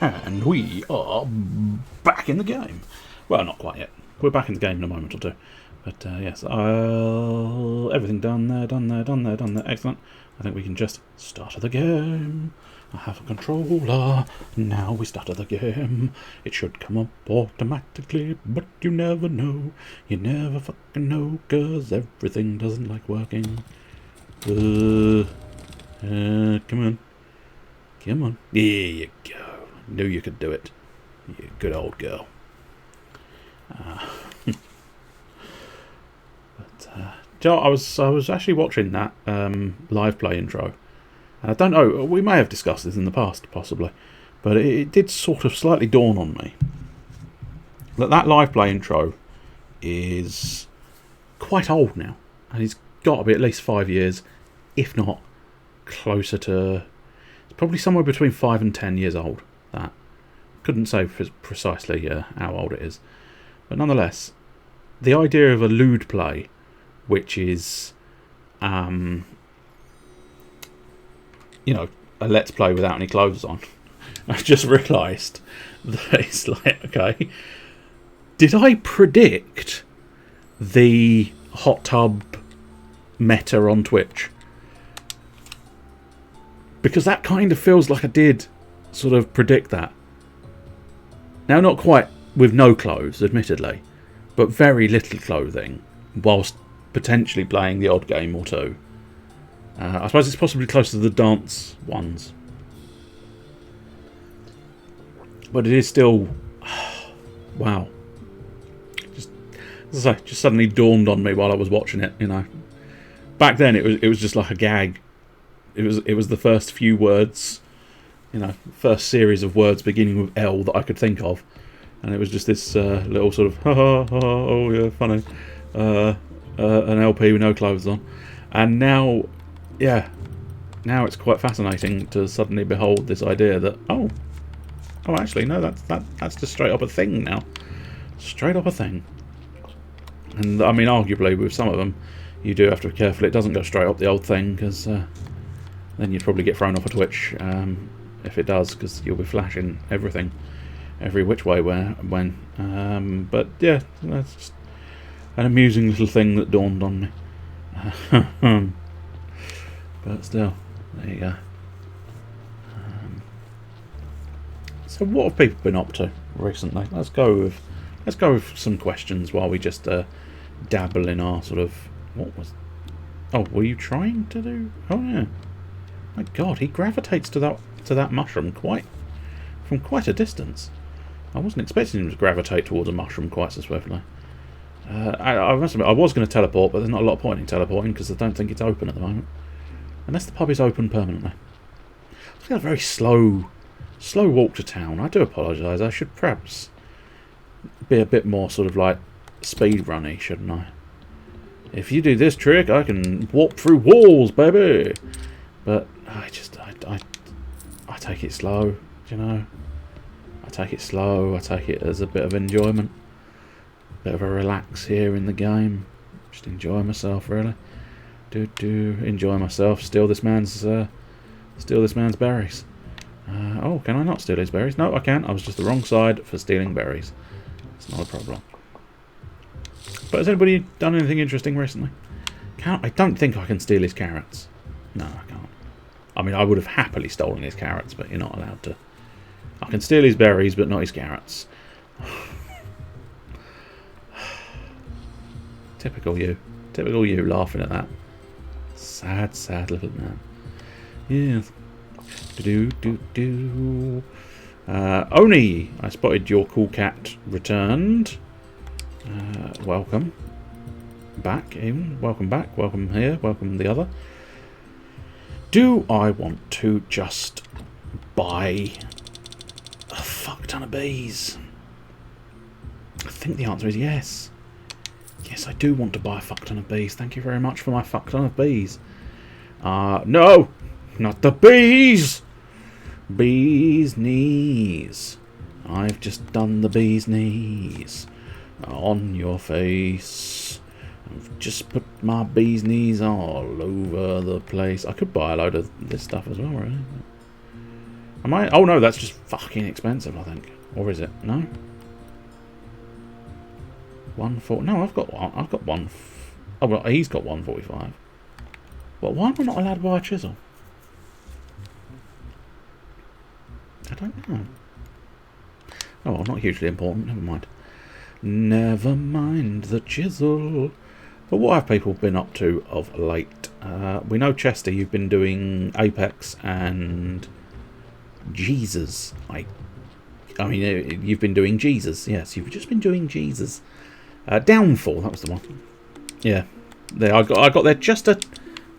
And we are back in the game. Well, not quite yet. We're back in the game in a moment or two. But yes, everything done there, done there, done there, done there. Excellent. I think we can just start the game. I have a controller. Now we start the game. It should come up automatically, but you never know. You never fucking know, 'cause everything doesn't like working. Come on. Come on. There you go. Knew you could do it. You good old girl. Joe, I was actually watching that live play intro, and I don't know. We may have discussed this in the past, possibly, but it did sort of slightly dawn on me that live play intro is quite old now, and it's got to be at least 5 years, if not closer to. It's probably somewhere between 5 and 10 years old. That couldn't say precisely how old it is, but nonetheless, the idea of a lewd play, which is, a let's play without any clothes on. I just realised that it's like, okay, did I predict the hot tub meta on Twitch? Because that kind of feels like I did sort of predict that. Now, not quite with no clothes, admittedly, but very little clothing, whilst potentially playing the odd game or two. I suppose it's possibly close to the dance ones. But it is still... wow. Just suddenly dawned on me while I was watching it, Back then it was just like a gag. It was the first few words, first series of words beginning with L that I could think of. And it was just this little sort of, ha ha ha, oh yeah, funny, an LP with no clothes on. And now it's quite fascinating to suddenly behold this idea that, oh actually, no, that's just straight up a thing now. Straight up a thing. And, I mean, arguably, with some of them, you do have to be careful it doesn't go straight up the old thing, because then you'd probably get thrown off of Twitch if it does, because you'll be flashing everything every which way when. But yeah, that's just an amusing little thing that dawned on me. But still, there you go. So what have people been up to recently? Let's go with some questions while we just dabble in our sort of were you trying to do? Oh yeah. My God, he gravitates to that mushroom from quite a distance. I wasn't expecting him to gravitate towards a mushroom quite so swiftly. I must admit, I was going to teleport, but there's not a lot of point in teleporting because I don't think it's open at the moment. Unless the pub is open permanently. It's got a very slow walk to town. I do apologise. I should perhaps be a bit more sort of like speed runny, shouldn't I? If you do this trick, I can warp through walls, baby. But I take it slow, I take it slow. I take it as a bit of enjoyment, bit of a relax here in the game. Just enjoy myself, really. Enjoy myself. Steal this man's berries. Oh, can I not steal his berries? No, I can. I was just the wrong side for stealing berries. It's not a problem. But has anybody done anything interesting recently? I don't think I can steal his carrots. No, I can't. I mean, I would have happily stolen his carrots, but you're not allowed to. I can steal his berries, but not his carrots. Typical you. Typical you laughing at that. Sad, sad little man. Yes. Oni, I spotted your cool cat returned. Welcome back, even. Welcome back. Welcome here. Welcome the other. Do I want to just buy a fuck ton of bees? I think the answer is yes. Yes, I do want to buy a fuck ton of bees. Thank you very much for my fuck ton of bees. No! Not the bees! Bees knees. I've just done the bees knees on your face. I've just put my bees knees all over the place. I could buy a load of this stuff as well, really. Am I? Oh no, that's just fucking expensive, I think. Or is it? No. 140. No, I've got one. I've got one. Oh well, he's got 145. But why am I not allowed to buy a chisel? I don't know. Oh well, not hugely important. Never mind. Never mind the chisel. But what have people been up to of late? We know, Chester, you've been doing Apex and Jesus. I mean, you've been doing Jesus. Yes, you've just been doing Jesus. Downfall, that was the one. Yeah, there. I got there just a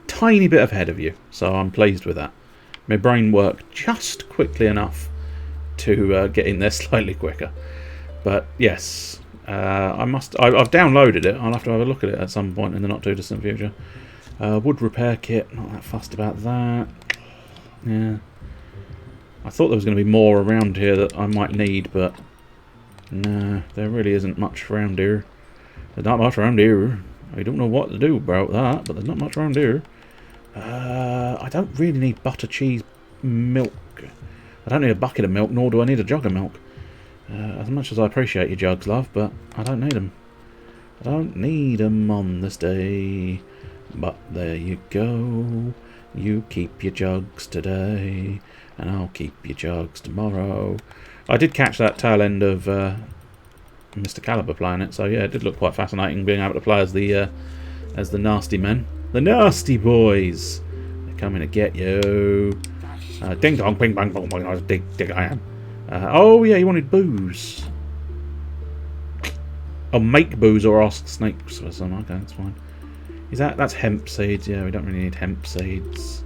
tiny bit ahead of you, so I'm pleased with that. My brain worked just quickly enough to get in there slightly quicker. But yes, I've downloaded it. I'll have to have a look at it at some point in the not too distant future. Wood repair kit. Not that fussed about that. Yeah. I thought there was going to be more around here that I might need, but no, there really isn't much around here. There's not much around here. I don't know what to do about that, but there's not much around here. I don't really need butter, cheese, milk. I don't need a bucket of milk, nor do I need a jug of milk. As much as I appreciate your jugs, love, but I don't need them. I don't need them on this day. But there you go. You keep your jugs today, and I'll keep your jugs tomorrow. I did catch that tail end of Mr. Caliber playing it, so yeah, it did look quite fascinating being able to play as the nasty men. The nasty boys! They're coming to get you. Ding dong, ping bang, bong, bong, dig, I am. Oh yeah, you wanted booze. Oh, make booze or ask snakes for some. Okay, that's fine. That's hemp seeds? Yeah, we don't really need hemp seeds.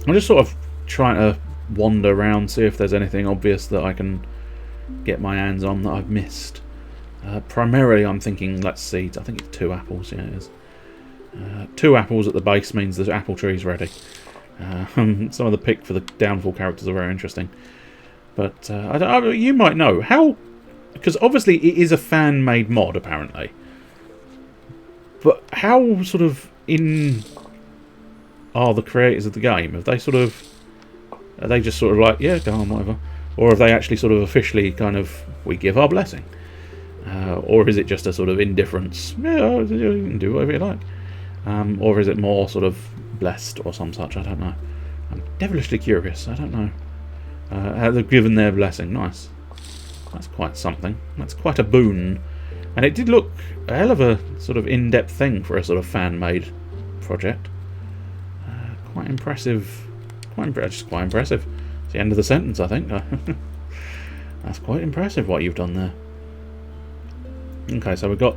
I'm just sort of trying to wander around, see if there's anything obvious that I can get my hands on that I've missed. Primarily, I'm thinking, let's see, I think it's 2 apples. Yeah, it is. 2 apples at the base means the apple tree's ready. Some of the pick for the downfall characters are very interesting, but you might know how, because obviously it is a fan-made mod apparently. But how sort of in are the creators of the game? Are they just sort of like, yeah, go on, whatever, or have they actually sort of officially kind of, we give our blessing, or is it just a sort of indifference? Yeah, you can do whatever you like, or is it more sort of blessed or some such? I don't know. I'm devilishly curious. I don't know. How they've given their blessing. Nice. That's quite something. That's quite a boon. And it did look a hell of a sort of in-depth thing for a sort of fan-made project. Quite impressive. Just quite impressive. It's the end of the sentence, I think. That's quite impressive what you've done there. Okay, so we've got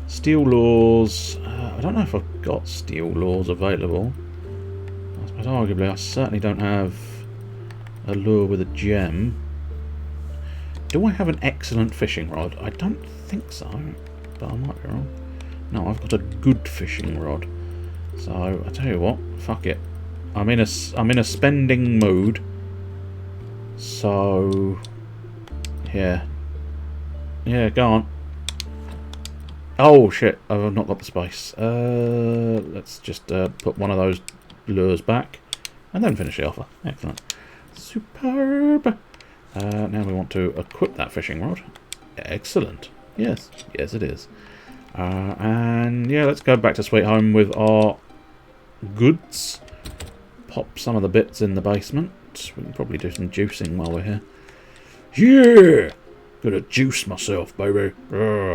steel laws. I don't know if I've got steel laws available. I suppose arguably I certainly don't have a lure with a gem. Do I have an excellent fishing rod? I don't think so, but I might be wrong. No, I've got a good fishing rod. So I tell you what, fuck it. I'm in a spending mood. So yeah, go on. Oh shit, I've not got the space. Let's just put one of those lures back and then finish the offer. Excellent. Superb. Now we want to equip that fishing rod. Excellent. Yes it is. And yeah, let's go back to Sweet Home with our goods. Pop some of the bits in the basement. We can probably do some juicing while we're here. Yeah! Gonna juice myself, baby. Oh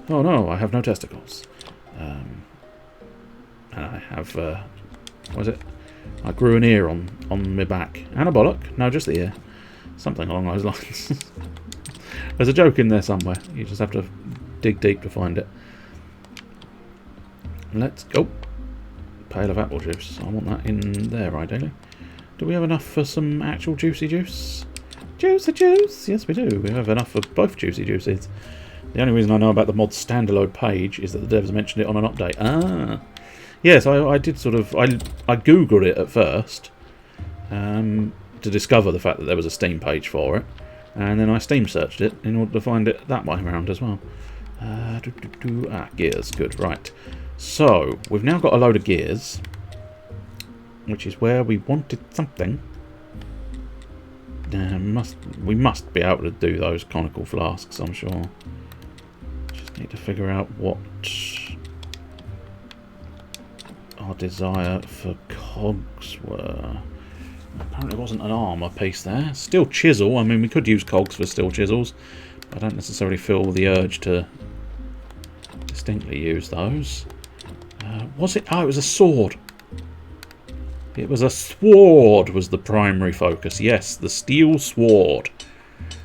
no, I have no testicles. And I have, what was it? I grew an ear on my back. And a bollock. No, just the ear. Something along those lines. There's a joke in there somewhere. You just have to dig deep to find it. Let's go. Pail of apple juice. I want that in there, ideally. Do we have enough for some actual juicy juice? Juicy juice! Yes, we do. We have enough for both juicy juices. The only reason I know about the mod standalone page is that the devs mentioned it on an update. Ah! Yes, I did sort of... I googled it at first to discover the fact that there was a Steam page for it. And then I Steam searched it in order to find it that way around as well. Gears. Good, right. So, we've now got a load of gears, which is where we wanted something. we must be able to do those conical flasks, I'm sure. Just need to figure out what our desire for cogs were. Apparently wasn't an armour piece there. Steel chisel. I mean, we could use cogs for steel chisels. But I don't necessarily feel the urge to distinctly use those. Was it? Oh, it was a sword. It was a sword was the primary focus. Yes, the steel sword.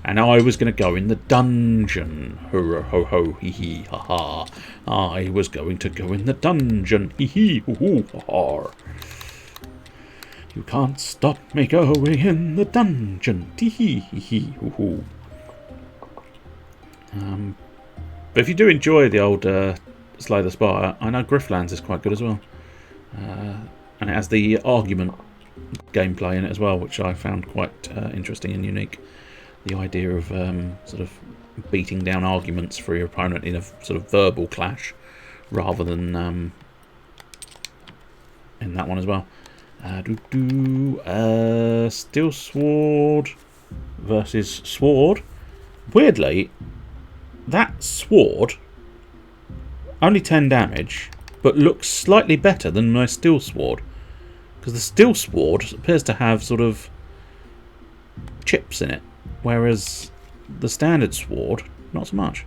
And I was going to go in the dungeon. Ho ho ho, hee hee, ha ha. I was going to go in the dungeon. Hee hee, hoo hoo, ha ha. You can't stop me going in the dungeon. Tee hee, hee hee, hoo hoo. But if you do enjoy the old Slay the Spire, I know Grifflands is quite good as well. And it has the argument gameplay in it as well, which I found quite interesting and unique. The idea of sort of beating down arguments for your opponent in a sort of verbal clash, rather than in that one as well. Steel sword versus sword. Weirdly, that sword only 10 damage, but looks slightly better than my steel sword, because the steel sword appears to have sort of chips in it, whereas the standard sword not so much.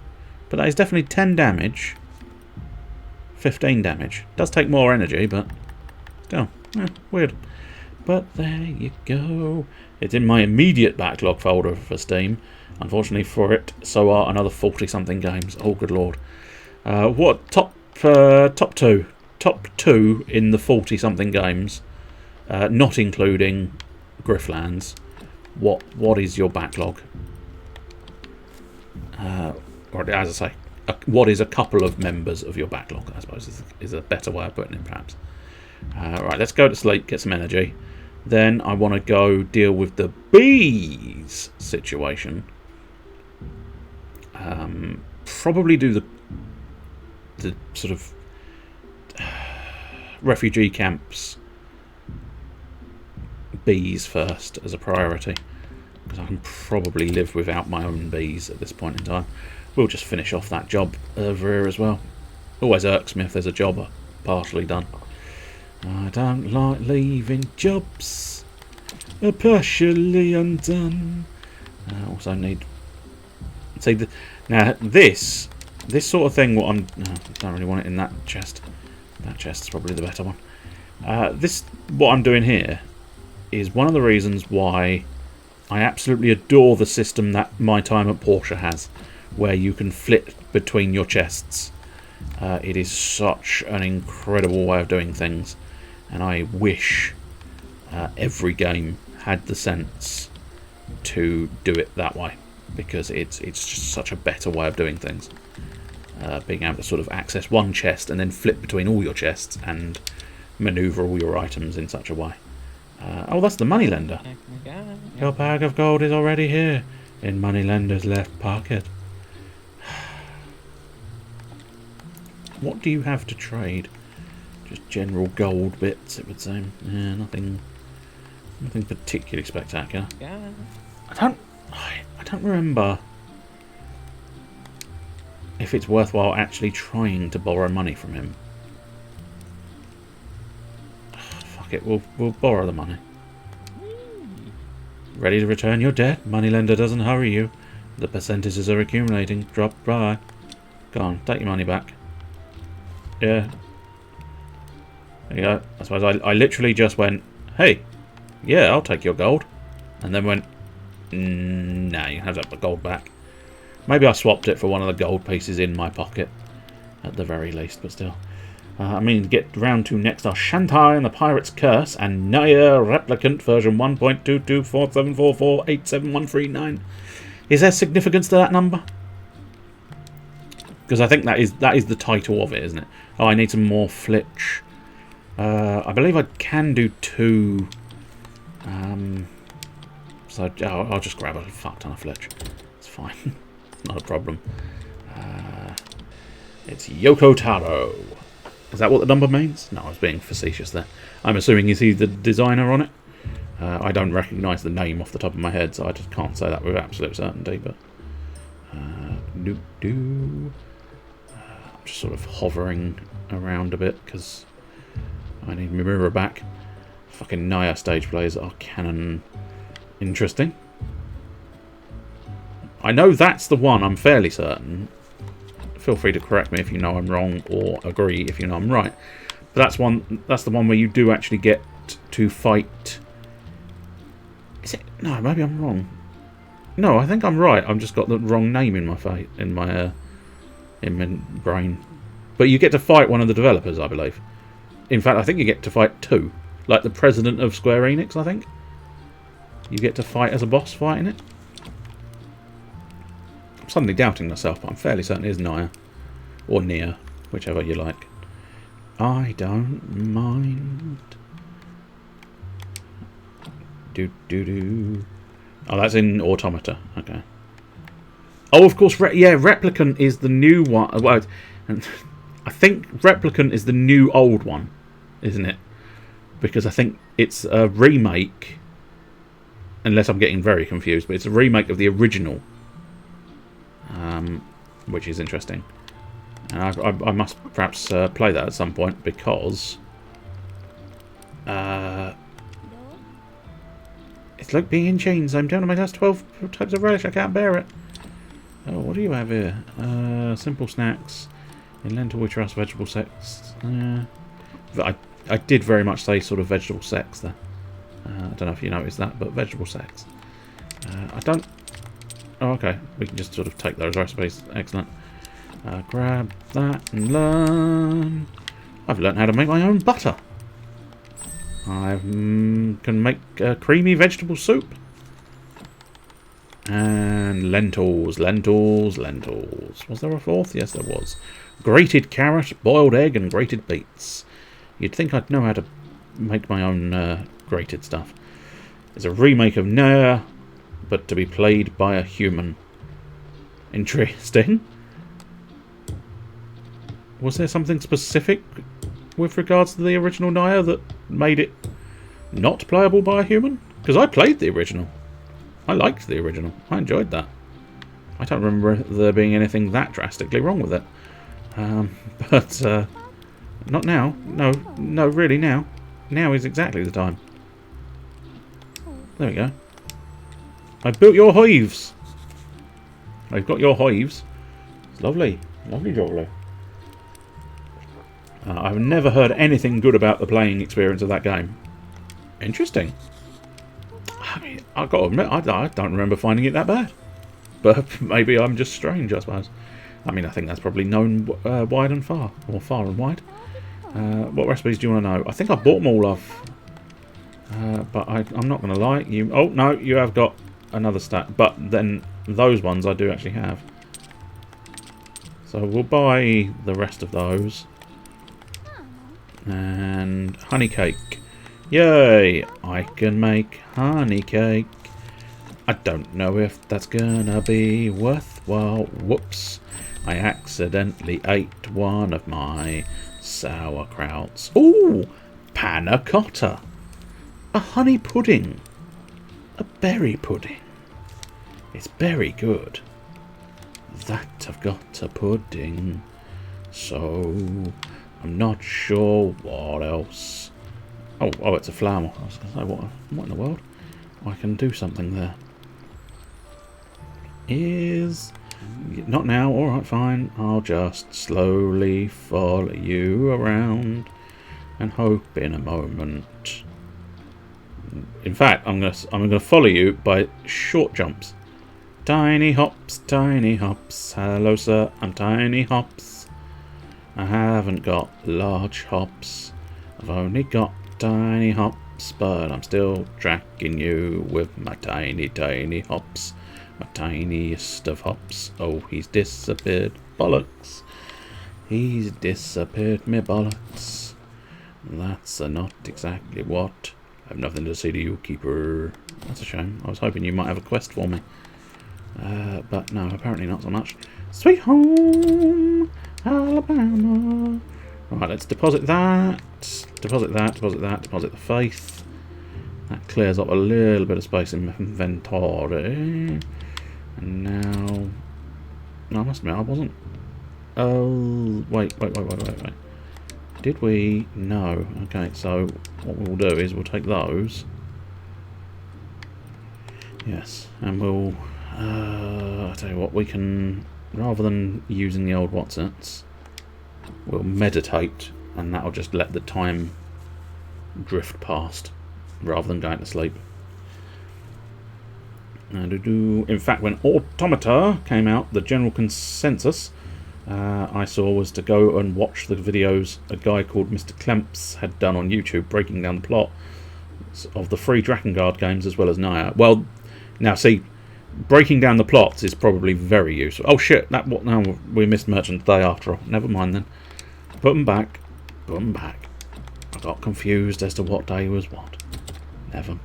But that is definitely 10 damage, 15 damage. Does take more energy, but still, weird. But there you go. It's in my immediate backlog folder for Steam. Unfortunately for it, so are another 40-something games. Oh, good lord. What top two? Top two in the 40-something games, not including Grifflands. What is your backlog? Or as I say, what is a couple of members of your backlog, I suppose, is a better way of putting it, perhaps. Right, let's go to sleep, get some energy. Then I want to go deal with the bees situation. Probably do the sort of refugee camps bees first as a priority, because I can probably live without my own bees at this point in time. We'll just finish off that job over here as well. Always irks me if there's a job partially done. I don't like leaving jobs partially undone. I also need... See, now this sort of thing, I don't really want it in that chest. That chest's probably the better one. What I'm doing here is one of the reasons why I absolutely adore the system that My Time at Porsche has, where you can flip between your chests. It is such an incredible way of doing things, and I wish every game had the sense to do it that way, because it's just such a better way of doing things. Being able to sort of access one chest and then flip between all your chests and manoeuvre all your items in such a way. Oh, that's the moneylender. Your bag of gold is already here in moneylender's left pocket. What do you have to trade? Just general gold bits, it would seem. Yeah, nothing particularly spectacular. I don't remember if it's worthwhile actually trying to borrow money from him. Fuck it, we'll borrow the money. Ready to return your debt? Moneylender doesn't hurry you. The percentages are accumulating. Drop by. Go on, take your money back. Yeah. There you go. I suppose I literally just went, hey, yeah, I'll take your gold. And then went, nah, you can have that gold back. Maybe I swapped it for one of the gold pieces in my pocket, at the very least, but still. I mean, get round to next are Shantai and the Pirate's Curse and Naya Replicant version 1.22474487139. Is there significance to that number? Because I think that is the title of it, isn't it? Oh, I need some more flitch. I believe I can do 2. So I'll just grab a fuck ton of flitch. It's fine. Not a problem. It's Yoko Taro. Is that what the number means? No, I was being facetious there. I'm assuming you see the designer on it. I don't recognise the name off the top of my head, so I just can't say that with absolute certainty. But I'm just sort of hovering around a bit because I need my mirror back. Fucking Naya stage plays are canon interesting. I know that's the one, I'm fairly certain. Feel free to correct me if you know I'm wrong, or agree if you know I'm right. But that's the one where you do actually get to fight. Is it? No, maybe I'm wrong. No, I think I'm right. I've just got the wrong name in my brain. But you get to fight one of the developers, I believe. In fact, I think you get to fight two. Like the president of Square Enix, I think. You get to fight as a boss fighting it. I'm suddenly doubting myself, but I'm fairly certain it is Naya. Or Nia, whichever you like. I don't mind. Oh, that's in Automata. Okay. Oh, of course, Replicant is the new one. Well, I think Replicant is the new old one, isn't it? Because I think it's a remake, unless I'm getting very confused, but it's a remake of the original, which is interesting. And I must perhaps play that at some point, because it's like being in chains. I'm down to my last 12 types of relish. I can't bear it. Oh, what do you have here? Simple snacks. In lentil, we trust vegetable sex. I did very much say sort of vegetable sex there. I don't know if you noticed that, but vegetable sex. I don't... Oh, okay. We can just sort of take those recipes. Excellent. Grab that and learn. I've learned how to make my own butter. I can make creamy vegetable soup. And lentils. Was there a fourth? Yes, there was. Grated carrot, boiled egg, and grated beets. You'd think I'd know how to make my own grated stuff. It's a remake of Nair, but to be played by a human. Interesting. Was there something specific with regards to the original Nair that made it not playable by a human? Because I played the original. I liked the original. I enjoyed that. I don't remember there being anything that drastically wrong with it. But not now. No, really now. Now is exactly the time. There we go. I built your hives. I've got your hives. It's lovely. Lovely. I've never heard anything good about the playing experience of that game. Interesting. I mean, I've got to admit, I don't remember finding it that bad. But maybe I'm just strange, I suppose. I mean, I think that's probably known wide and far. Or far and wide. What recipes do you want to know? I think I bought them all off. But I'm not going to lie. Oh, no, you have got another stack. But then those ones I do actually have. So we'll buy the rest of those. And honey cake. Yay! I can make honey cake. I don't know if that's gonna be worthwhile. Whoops. I accidentally ate one of my sauerkrauts. Ooh! Panna cotta. A honey pudding. A berry pudding. It's very good. That I've got a pudding. So I'm not sure what else. Oh, it's a flower. I was going to say, what in the world? I can do something there. Is... Not now. Alright, fine. I'll just slowly follow you around and hope in a moment. In fact, I'm gonna follow you by short jumps. Tiny hops, hello sir, I'm tiny hops. I haven't got large hops, I've only got tiny hops, but I'm still tracking you with my tiny hops, my tiniest of hops. Oh, he's disappeared, bollocks. He's disappeared, me bollocks. That's not exactly what. I have nothing to say to you, keeper. That's a shame. I was hoping you might have a quest for me. But no, apparently not so much. Sweet home, Alabama. Right, let's deposit that. Deposit the faith. That clears up a little bit of space in my inventory. And now... No, I must admit, I wasn't... Oh, wait. Did we? No. Okay, so what we'll do is we'll take those. Yes, and we'll... I'll tell you what, we can... Rather than using the old whatsits, we'll meditate, and that'll just let the time drift past, rather than going to sleep. In fact, when Automata came out, the general consensus I saw was to go and watch the videos a guy called Mr. Klemps had done on YouTube, breaking down the plot of the free Drakengard games as well as Naya. Well, now see, breaking down the plots is probably very useful. Oh shit, now we missed Merchant Day after all. Never mind then. Put them back. I got confused as to what day was what. Never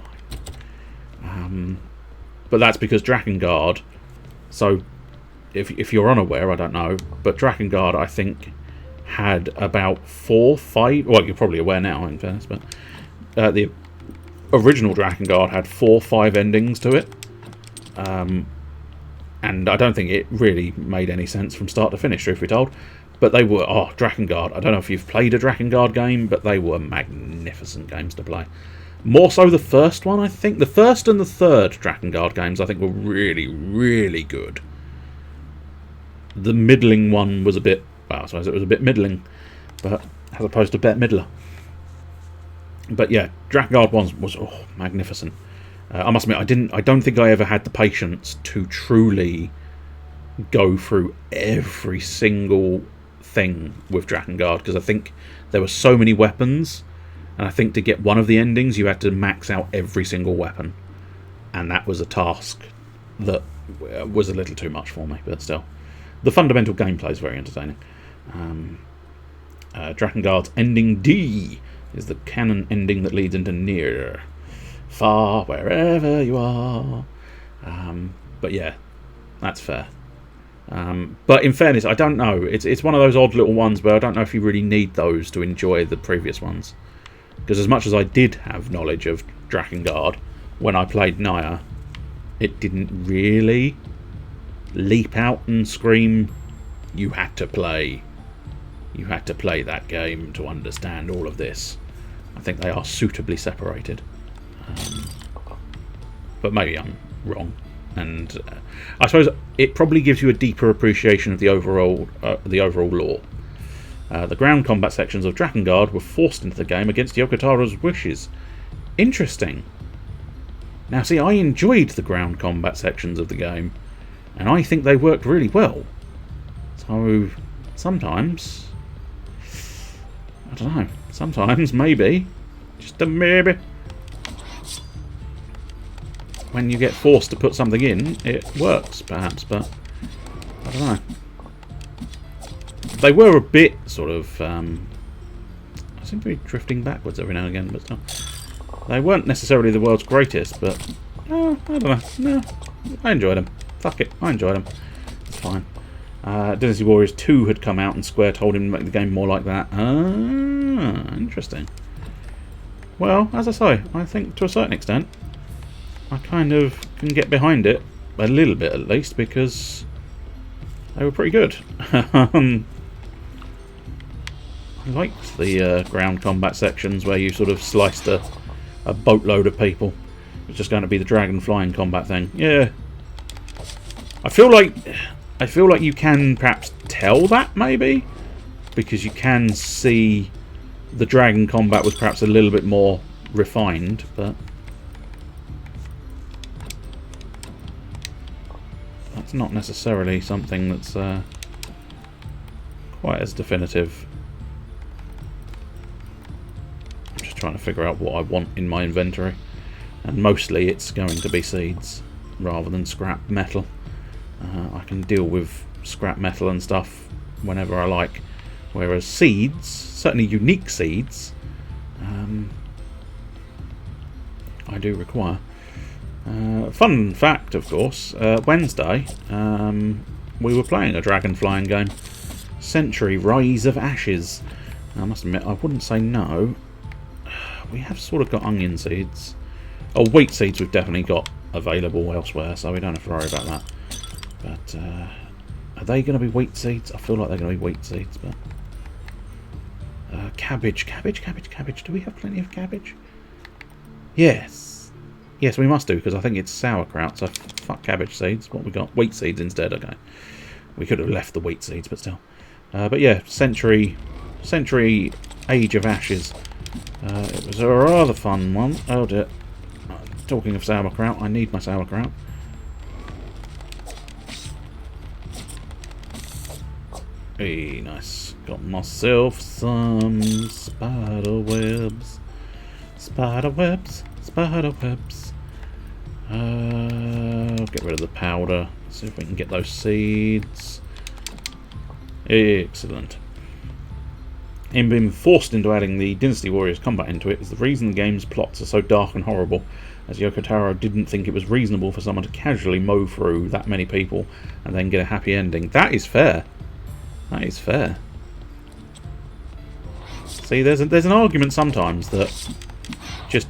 mind. But that's because Drakengard... So, if you're unaware, I don't know, but Drakengard, I think, had about 4, 5... Well, you're probably aware now, in fairness, but... the original Drakengard had 4, 5 endings to it. And I don't think it really made any sense from start to finish, truth be told. But they were... Oh, Drakengard. I don't know if you've played a Drakengard game, but they were magnificent games to play. More so the first one, I think. The first and the third Drakengard games, I think, were really, really good. The middling one was a bit... Well, I suppose it was a bit middling, but as opposed to Bette Midler. But yeah, Drakengard 1 was magnificent. I must admit, I don't think I ever had the patience to truly go through every single thing with Drakengard, because I think there were so many weapons, and I think to get one of the endings you had to max out every single weapon, and that was a task that was a little too much for me, but still. The fundamental gameplay is very entertaining. Drakengard's ending D is the canon ending that leads into Near. Far, wherever you are. But yeah, that's fair. But in fairness, I don't know. It's one of those odd little ones where I don't know if you really need those to enjoy the previous ones. Because as much as I did have knowledge of Drakengard when I played Naya, it didn't really leap out and scream, you had to play that game to understand all of this. I think they are suitably separated. But maybe I'm wrong, and I suppose it probably gives you a deeper appreciation of the overall lore. The ground combat sections of Drakengard were forced into the game against Yoko Taro's wishes. Interesting. Now see, I enjoyed the ground combat sections of the game, and I think they worked really well. So sometimes, I don't know, sometimes maybe, just a maybe, when you get forced to put something in, it works, perhaps, but I don't know. They were a bit sort of... I seem to be drifting backwards every now and again, but still. They weren't necessarily the world's greatest, but... I don't know. No, I enjoyed them. Fuck it, I enjoyed them. It's fine. Dynasty Warriors 2 had come out, and Square told him to make the game more like that. Ah, interesting. Well, as I say, I think to a certain extent, I kind of can get behind it, a little bit at least, because they were pretty good. I liked the ground combat sections where you sort of sliced a boatload of people. It was just going to be the dragon flying combat thing. Yeah. I feel like you can perhaps tell that, maybe, because you can see the dragon combat was perhaps a little bit more refined, but that's not necessarily something that's quite as definitive. I'm just trying to figure out what I want in my inventory, and mostly it's going to be seeds rather than scrap metal. I can deal with scrap metal and stuff whenever I like, whereas seeds, certainly unique seeds, I do require. Fun fact, of course, Wednesday we were playing a dragon flying game, Century Rise of Ashes. I must admit, I wouldn't say no. We have sort of got onion seeds, Oh, wheat seeds we've definitely got available elsewhere, so we don't have to worry about that. But are they going to be wheat seeds? I feel like they're going to be wheat seeds, but cabbage. Do we have plenty of cabbage? Yes, we must do, because I think it's sauerkraut. So fuck cabbage seeds. What we got? Wheat seeds instead. Okay, we could have left the wheat seeds, but still. But yeah, century age of ashes. It was a rather fun one. Oh dear. Talking of sauerkraut, I need my sauerkraut. Hey, nice. Got myself some spider webs. Spider webs. I'll get rid of the powder. See if we can get those seeds. Excellent. In being forced into adding the Dynasty Warriors combat into it is the reason the game's plots are so dark and horrible, as Yoko Taro didn't think it was reasonable for someone to casually mow through that many people and then get a happy ending. That is fair. That is fair. See, there's an argument sometimes that just,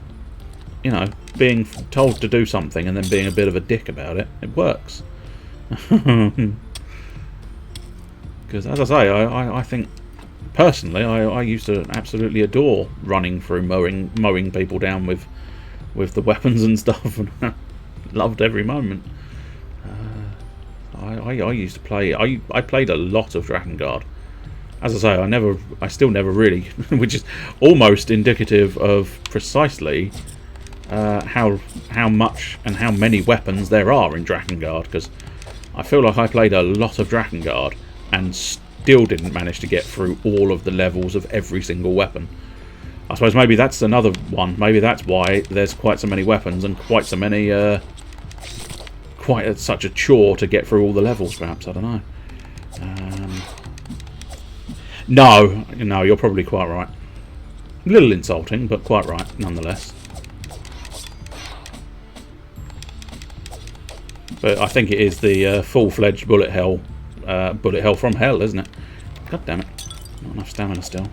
you know, being told to do something and then being a bit of a dick about it, it works. Because, as I say, I think, personally, I used to absolutely adore running through mowing people down with the weapons and stuff, and loved every moment. I used to play. I played a lot of Drakengard. As I say, I still never really, which is almost indicative of precisely how much and how many weapons there are in Drakengard. Because I feel like I played a lot of Drakengard and still didn't manage to get through all of the levels of every single weapon. I suppose maybe that's another one. Maybe that's why there's quite so many weapons and quite so many, such a chore to get through all the levels. Perhaps, I don't know. No, you're probably quite right. A little insulting, but quite right nonetheless. But I think it is the full-fledged bullet hell from hell, isn't it? God damn it! Not enough stamina still.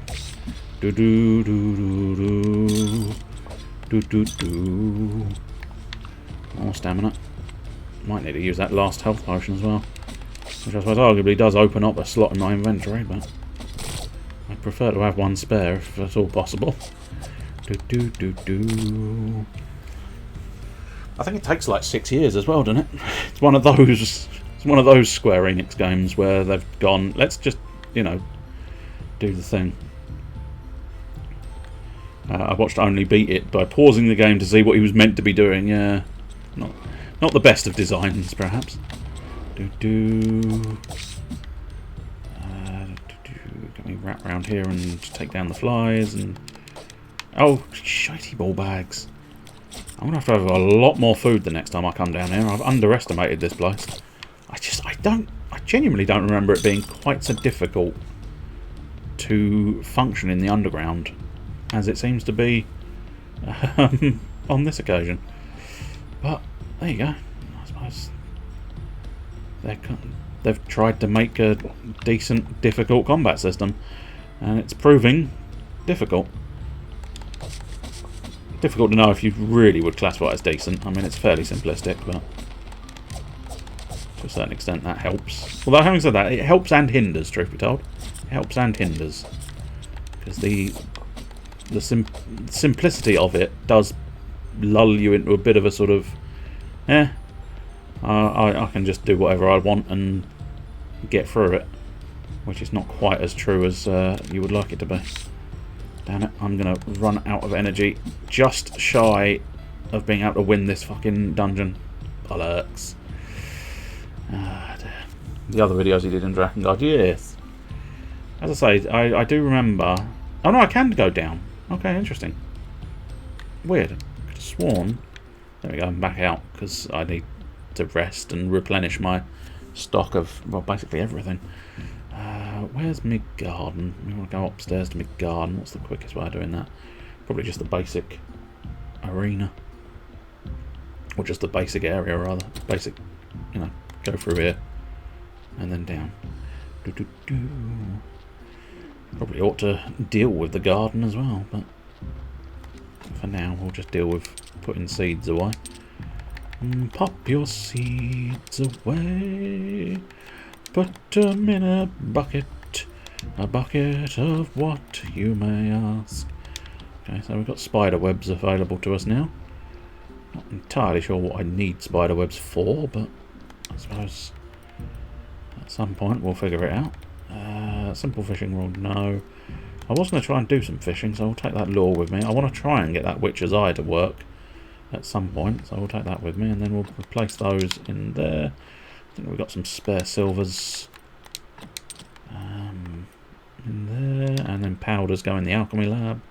More stamina. Might need to use that last health potion as well, which I suppose arguably does open up a slot in my inventory, but I prefer to have one spare if at all possible. I think it takes like 6 years as well, doesn't it? It's one of those Square Enix games where they've gone, let's just, you know, do the thing. I watched Only beat it by pausing the game to see what he was meant to be doing. Yeah, not the best of designs, perhaps. Let me wrap around here and take down the flies and... Oh, shitey ball bags. I'm going to have a lot more food the next time I come down here. I've underestimated this place. I genuinely don't remember it being quite so difficult to function in the underground as it seems to be on this occasion. But there you go. I suppose they've tried to make a decent, difficult combat system, and it's proving difficult. Difficult to know if you really would classify it as decent. I mean, it's fairly simplistic, but to a certain extent that helps. Although, having said that, it helps and hinders, truth be told. It helps and hinders. Because the simplicity of it does lull you into a bit of a sort of, I can just do whatever I want and get through it. Which is not quite as true as you would like it to be. Damn it, I'm going to run out of energy just shy of being able to win this fucking dungeon. Bollocks. The other videos he did in Drakengard, yes. As I say, I do remember... Oh no, I can go down. Okay, interesting. Weird. I could have sworn... There we go, I'm back out, because I need to rest and replenish my stock of, well, basically everything. Where's my garden? We want to go upstairs to my garden. What's the quickest way of doing that? Probably just the basic arena. Or just the basic area, rather. Basic, you know, go through here. And then down. Probably ought to deal with the garden as well, but for now, we'll just deal with putting seeds away. Pop your seeds away. Put them in a bucket of what you may ask. Okay, so we've got spider webs available to us now. Not entirely sure what I need spider webs for, but I suppose at some point we'll figure it out. Simple fishing rod, no. I was going to try and do some fishing, so I'll take that lure with me. I want to try and get that witch's eye to work at some point, so we'll take that with me, and then we'll replace those in there. I think we've got some spare silvers in there, and then powders go in the alchemy lab.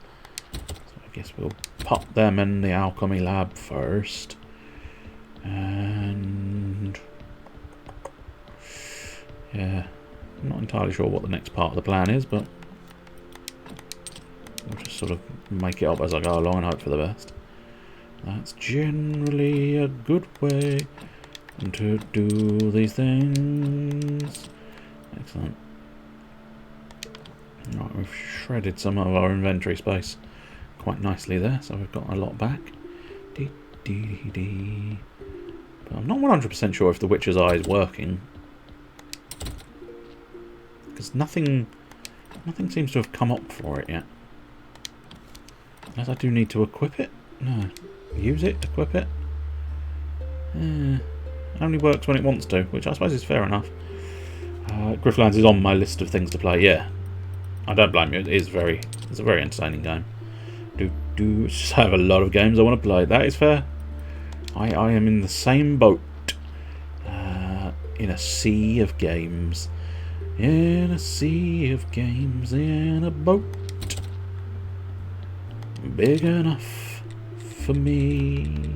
So I guess we'll pop them in the alchemy lab first. And yeah, I'm not entirely sure what the next part of the plan is, but we'll just sort of make it up as I go along and hope for the best. That's generally a good way to do these things. Excellent. Right, we've shredded some of our inventory space quite nicely there, so we've got a lot back. But I'm not 100% sure if the witch's eye is working, because nothing seems to have come up for it yet. Unless I do need to equip it. No, use it, equip it. It only works when it wants to, which I suppose is fair enough. Grifflands is on my list of things to play. Yeah, I don't blame you. It's a very entertaining game. Just have a lot of games I want to play. That is fair. I am in the same boat. In a sea of games. In a sea of games. In a boat. Big enough for me,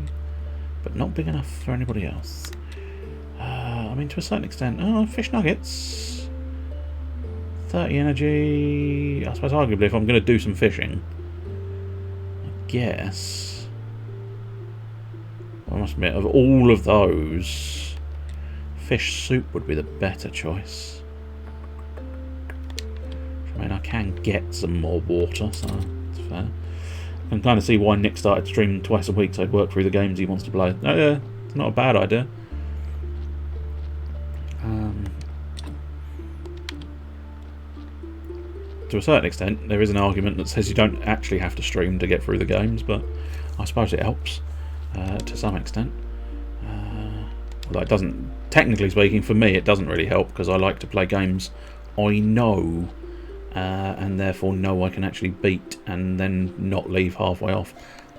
but not big enough for anybody else. I mean, to a certain extent. Oh, fish nuggets. 30 energy. I suppose arguably if I'm going to do some fishing, I guess I must admit, of all of those, fish soup would be the better choice. I mean, I can get some more water, so that's fair. I can kind of see why Nick started streaming twice a week, so he'd work through the games he wants to play. Oh yeah, it's not a bad idea. To a certain extent, there is an argument that says you don't actually have to stream to get through the games, but I suppose it helps to some extent. Although it doesn't, technically speaking, for me it doesn't really help, because I like to play games I know and therefore know I can actually beat and then not leave halfway off.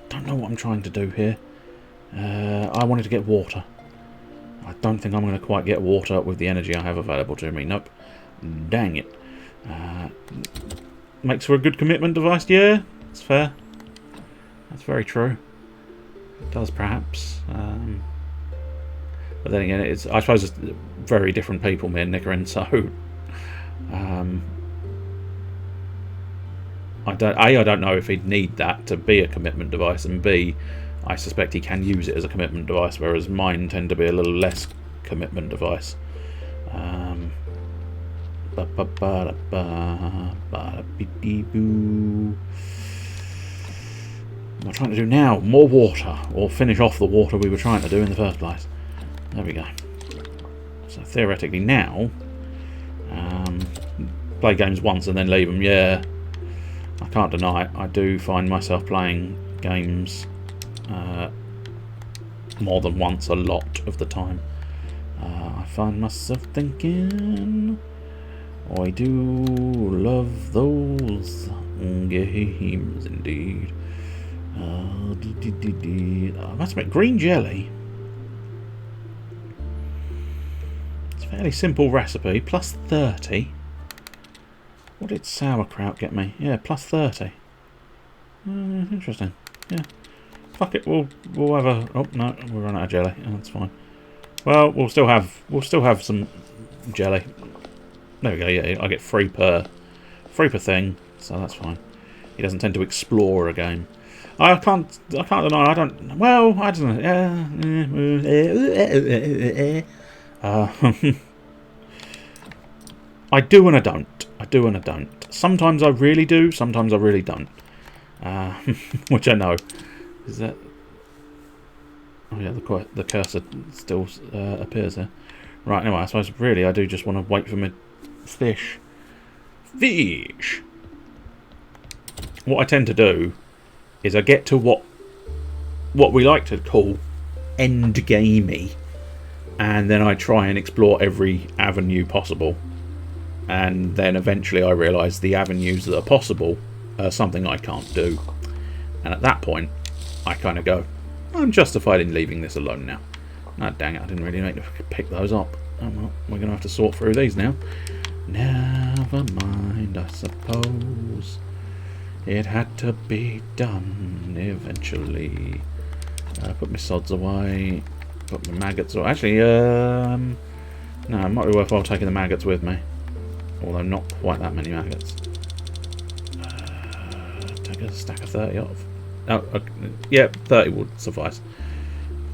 Don't know what I'm trying to do here. I wanted to get water. I don't think I'm going to quite get water with the energy I have available to me. Nope. Dang it. Makes for a good commitment device. Yeah, it's fair. That's very true. It does perhaps. But then again, it's, I suppose it's very different people me and Nick are in, so I don't know if he'd need that to be a commitment device, and B, I suspect he can use it as a commitment device, whereas mine tend to be a little less commitment device. What am I trying to do now? More water, or finish off the water we were trying to do in the first place. There we go. So theoretically now, play games once and then leave them. Yeah, I can't deny it. I do find myself playing games more than once a lot of the time. I find myself thinking, I do love those games indeed. I must admit, green jelly. It's a fairly simple recipe. Plus 30. What did sauerkraut get me? Yeah, plus 30. Interesting. Yeah. Fuck it. We'll have a. Oh no, we'll run out of jelly. Oh, that's fine. Well, we'll still have some jelly. There we go. Yeah, I get free per thing, so that's fine. He doesn't tend to explore a game. I can't deny. I don't. Well, I don't know. I do and I don't. I do and I don't. Sometimes I really do. Sometimes I really don't. Which I know. Is that... Oh yeah, the cursor still appears here. Right, anyway, I suppose really I do just want to wait for my fish. Fish! What I tend to do is I get to what we like to call endgamey, and then I try and explore every avenue possible, and then eventually I realise the avenues that are possible are something I can't do, and at that point I kind of go, I'm justified in leaving this alone now. Oh dang it, I didn't really make to pick those up. Oh well, we're going to have to sort through these now. Never mind, I suppose. It had to be done eventually. Put my sods away. Put my maggots away. Actually, no, it might be worthwhile taking the maggots with me. Although not quite that many maggots. Take a stack of 30 off. Oh, okay. Yeah, 30 would suffice.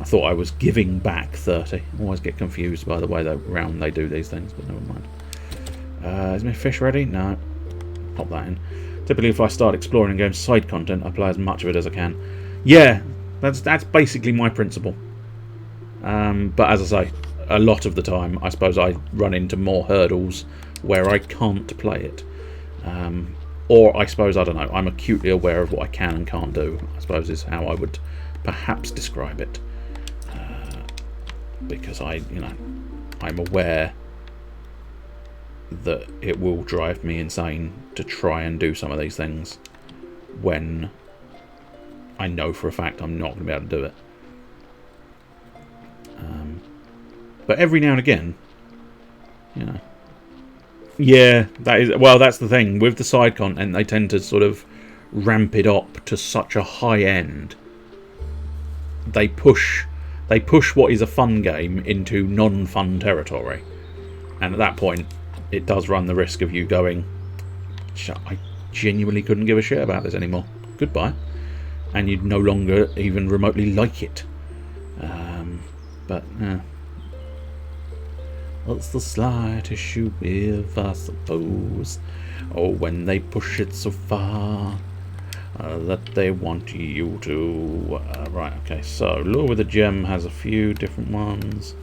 I thought I was giving back 30. I always get confused by the way round they do these things, but never mind. Is my fish ready? No. Pop that in. Typically, if I start exploring and going side content, I play as much of it as I can. Yeah, that's basically my principle. But as I say, a lot of the time, I suppose I run into more hurdles where I can't play it. Or I suppose, I don't know, I'm acutely aware of what I can and can't do, I suppose is how I would perhaps describe it. Because I'm aware that it will drive me insane to try and do some of these things when I know for a fact I'm not going to be able to do it. But every now and again, yeah, that's the thing with the side content. They tend to sort of ramp it up to such a high end. They push what is a fun game into non-fun territory, and at that point it does run the risk of you going, I genuinely couldn't give a shit about this anymore. Goodbye. And you'd no longer even remotely like it. But what's the slight issue with, I suppose? Oh, when they push it so far that they want you to... right, okay, so Lure with a Gem has a few different ones.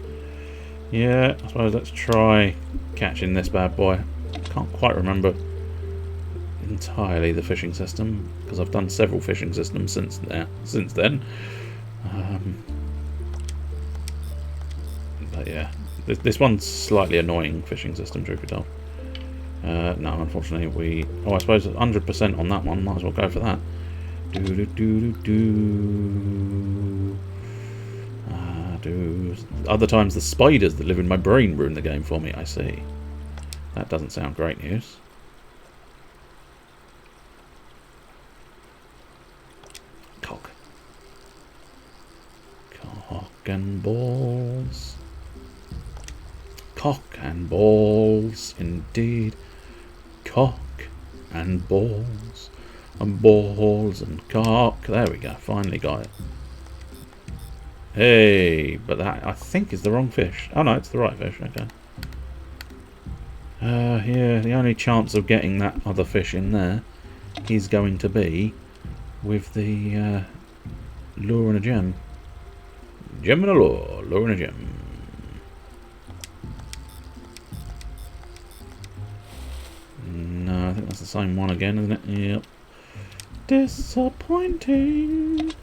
Yeah, I suppose let's try catching this bad boy. Can't quite remember entirely the fishing system, because I've done several fishing systems since then. But yeah, this one's slightly annoying fishing system, truth be told. No, unfortunately I suppose 100% on that one, might as well go for that. Other times the spiders that live in my brain ruin the game for me, I see. That doesn't sound great news. Cock and balls. Cock and balls, indeed. Cock and balls. And balls and cock. There we go, finally got it. Hey, but that I think is the wrong fish. Oh no, it's the right fish, okay. Yeah, the only chance of getting that other fish in there is going to be with the lure and a gem. Gem and a lure, lure and a gem. No, I think that's the same one again, isn't it? Yep. Disappointing.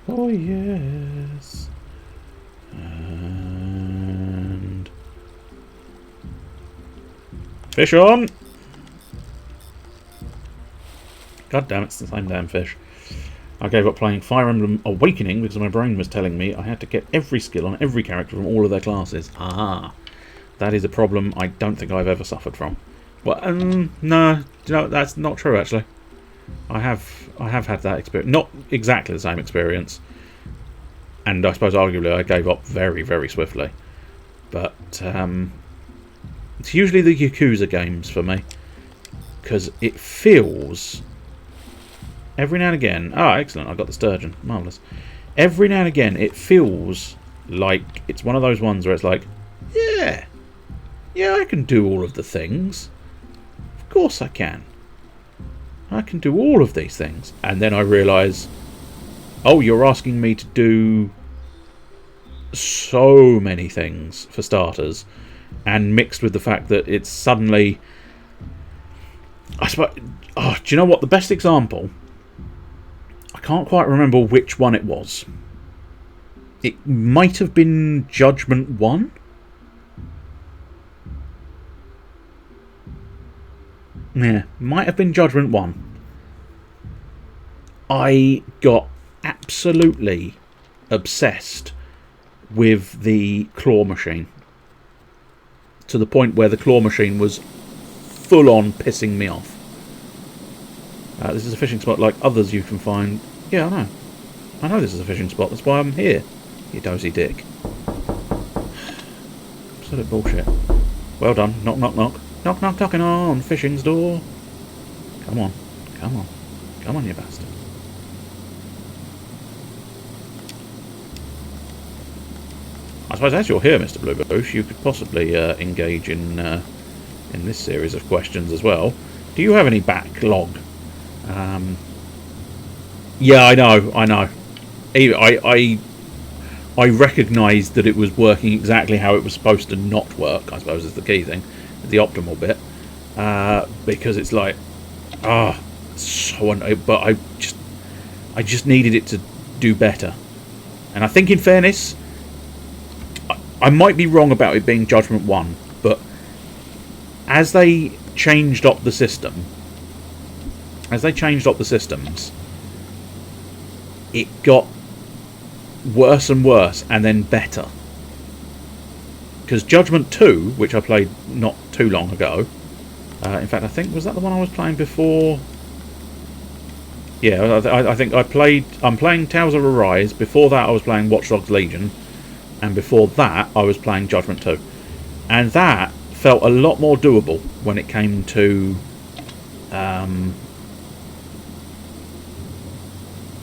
Oh yes. And fish on. God damn, it's the same damn fish. I gave up playing Fire Emblem Awakening because my brain was telling me I had to get every skill on every character from all of their classes. Ah, that is a problem I don't think I've ever suffered from. Well, no, that's not true actually. I have had that experience, not exactly the same experience, and I suppose arguably I gave up very, very swiftly. But it's usually the Yakuza games for me, because it feels every now and again. Oh, excellent! I got the sturgeon, marvelous. Every now and again, it feels like it's one of those ones where it's like, yeah, I can do all of the things. Of course I can. I can do all of these things. And then I realise, oh, you're asking me to do so many things for starters, and mixed with the fact that it's suddenly... I suppose... Oh, do you know what? The best example... I can't quite remember which one it was. It might have been Judgment 1? Yeah, might have been Judgment 1. I got absolutely obsessed with the claw machine. To the point where the claw machine was full on pissing me off. This is a fishing spot like others you can find. Yeah, I know. I know this is a fishing spot. That's why I'm here, you dozy dick. Absolute bullshit. Well done. Knock, knock, knock. Knock, knock, knocking on fishing's door. Come on. Come on. Come on, you bastard. I suppose as you're here, Mr. Blueboosh, you could possibly engage in this series of questions as well. Do you have any backlog? Yeah, I know. I recognised that it was working exactly how it was supposed to not work, I suppose is the key thing, the optimal bit. Because it's like, so annoying, but I just needed it to do better. And I think in fairness, I might be wrong about it being Judgment 1, but as they changed up the system, it got worse and worse, and then better. Because Judgment 2, which I played not too long ago, in fact, I think, was that the one I was playing before? Yeah, I think I'm playing Tales of Arise. Before that, I was playing Watch Dogs Legion. And before that, I was playing Judgment 2. And that felt a lot more doable when it came to...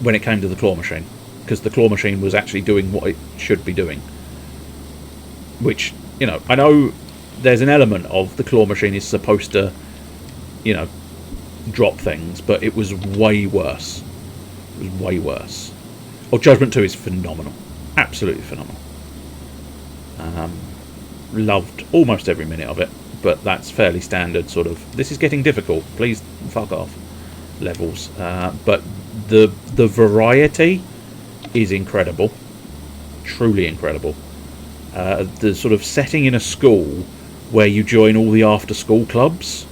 when it came to the claw machine. Because the claw machine was actually doing what it should be doing. Which, you know, I know there's an element of the claw machine is supposed to, you know, drop things, but it was way worse. It was way worse. Oh, Judgment 2 is phenomenal. Absolutely phenomenal. Loved almost every minute of it, but that's fairly standard sort of, this is getting difficult, please fuck off levels. But the variety is incredible. Truly incredible. The sort of setting in a school where you join all the after school clubs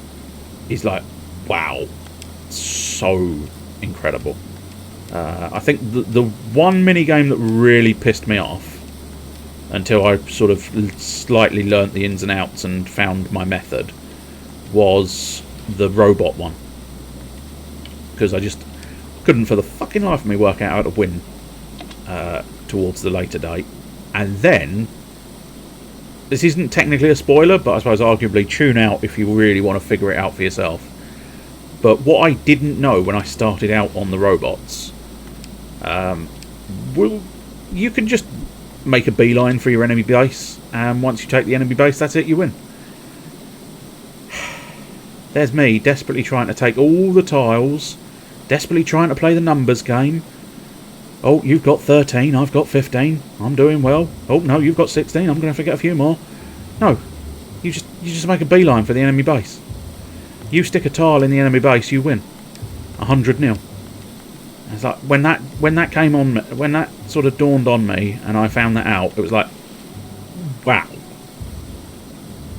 is like, wow, so incredible. I think the one mini game that really pissed me off until I sort of slightly learnt the ins and outs and found my method was the robot one, because I just couldn't for the fucking life of me work out how to win towards the later date. And then, this isn't technically a spoiler, but I suppose arguably tune out if you really want to figure it out for yourself. But what I didn't know when I started out on the robots, well, you can just make a beeline for your enemy base, and once you take the enemy base, that's it, you win. There's me, desperately trying to take all the tiles, desperately trying to play the numbers game. Oh, you've got 13, I've got 15, I'm doing well. Oh, no, you've got 16, I'm going to forget a few more. No, you just make a beeline for the enemy base. You stick a tile in the enemy base, you win. 100-0. It's like when that came on, when that sort of dawned on me, and I found that out, it was like, wow,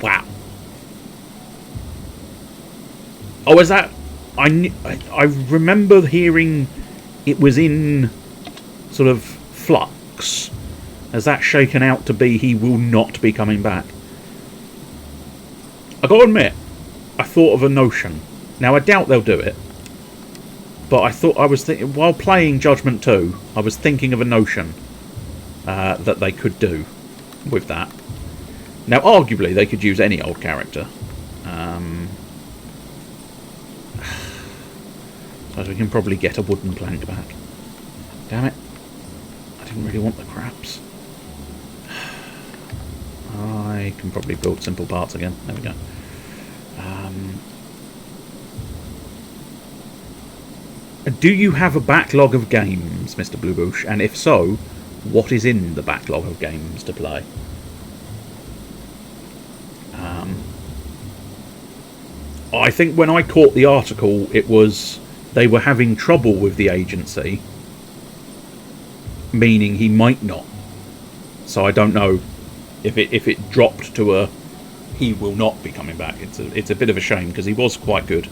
wow. Oh, is that? I remember hearing it was in sort of flux. As that shaken out to be, he will not be coming back. I got to admit, I thought of a notion. Now I doubt they'll do it. But I was thinking, while playing Judgment 2, I was thinking of a notion that they could do with that. Now, arguably, they could use any old character. So we can probably get a wooden plank back. Damn it. I didn't really want the craps. I can probably build simple parts again. There we go. Do you have a backlog of games, Mr. Blueboosh? And if so, what is in the backlog of games to play? I think when I caught the article, it was they were having trouble with the agency, meaning he might not. So I don't know if it dropped to a he will not be coming back. It's a bit of a shame because he was quite good.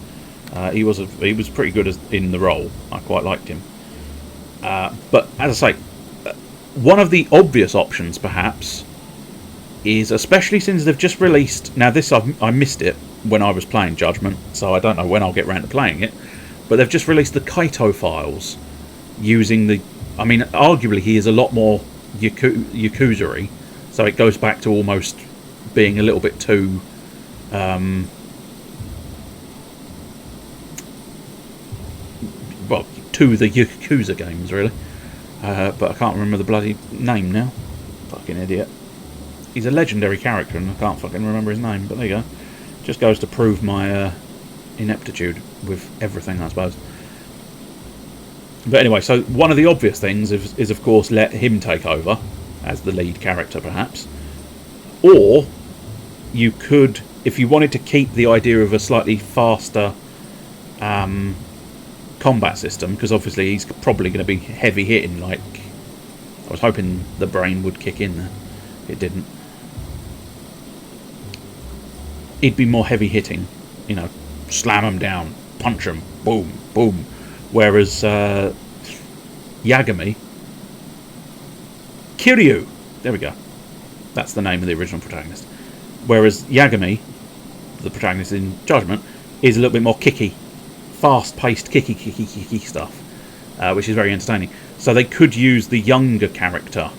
He was pretty good in the role. I quite liked him. But as I say, one of the obvious options perhaps is, especially since they've just released. Now this I missed it when I was playing Judgment, so I don't know when I'll get round to playing it. But they've just released the Kaito files using the. I mean, arguably he is a lot more Yakuza-y, so it goes back to almost being a little bit too. Well, to the Yakuza games, really. But I can't remember the bloody name now. Fucking idiot. He's a legendary character and I can't fucking remember his name, but there you go. Just goes to prove my ineptitude with everything, I suppose. But anyway, so one of the obvious things is of course, let him take over as the lead character, perhaps. Or you could, if you wanted to keep the idea of a slightly faster combat system, because obviously he's probably going to be heavy hitting. Like, I was hoping the brain would kick in there. It didn't. He'd be more heavy hitting, you know, slam him down, punch him, boom, boom. Whereas Yagami, Kiryu, there we go. That's the name of the original protagonist. Whereas Yagami, the protagonist in Judgment, is a little bit more kicky, fast-paced, kicky stuff, which is very entertaining. So they could use the younger character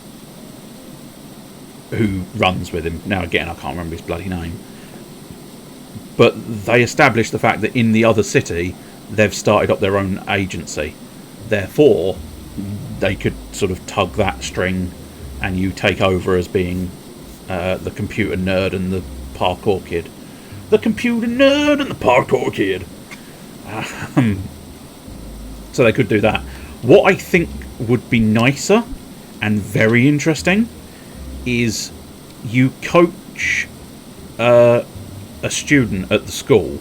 who runs with him. Now again, I can't remember his bloody name. But they established the fact that in the other city, they've started up their own agency. Therefore, they could sort of tug that string and you take over as being the computer nerd and the parkour kid. The computer nerd and the parkour kid. So they could do that. What I think would be nicer and very interesting is you coach a student at the school,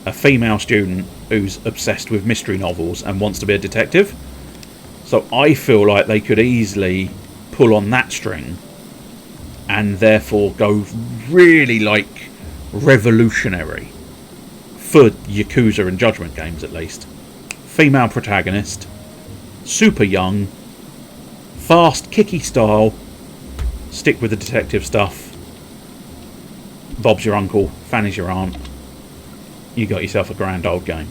a female student who's obsessed with mystery novels and wants to be a detective. So I feel like they could easily pull on that string and therefore go really like revolutionary for Yakuza and Judgment games, at least. Female protagonist, super young, fast, kicky style, stick with the detective stuff. Bob's your uncle, Fanny's your aunt. You got yourself a grand old game.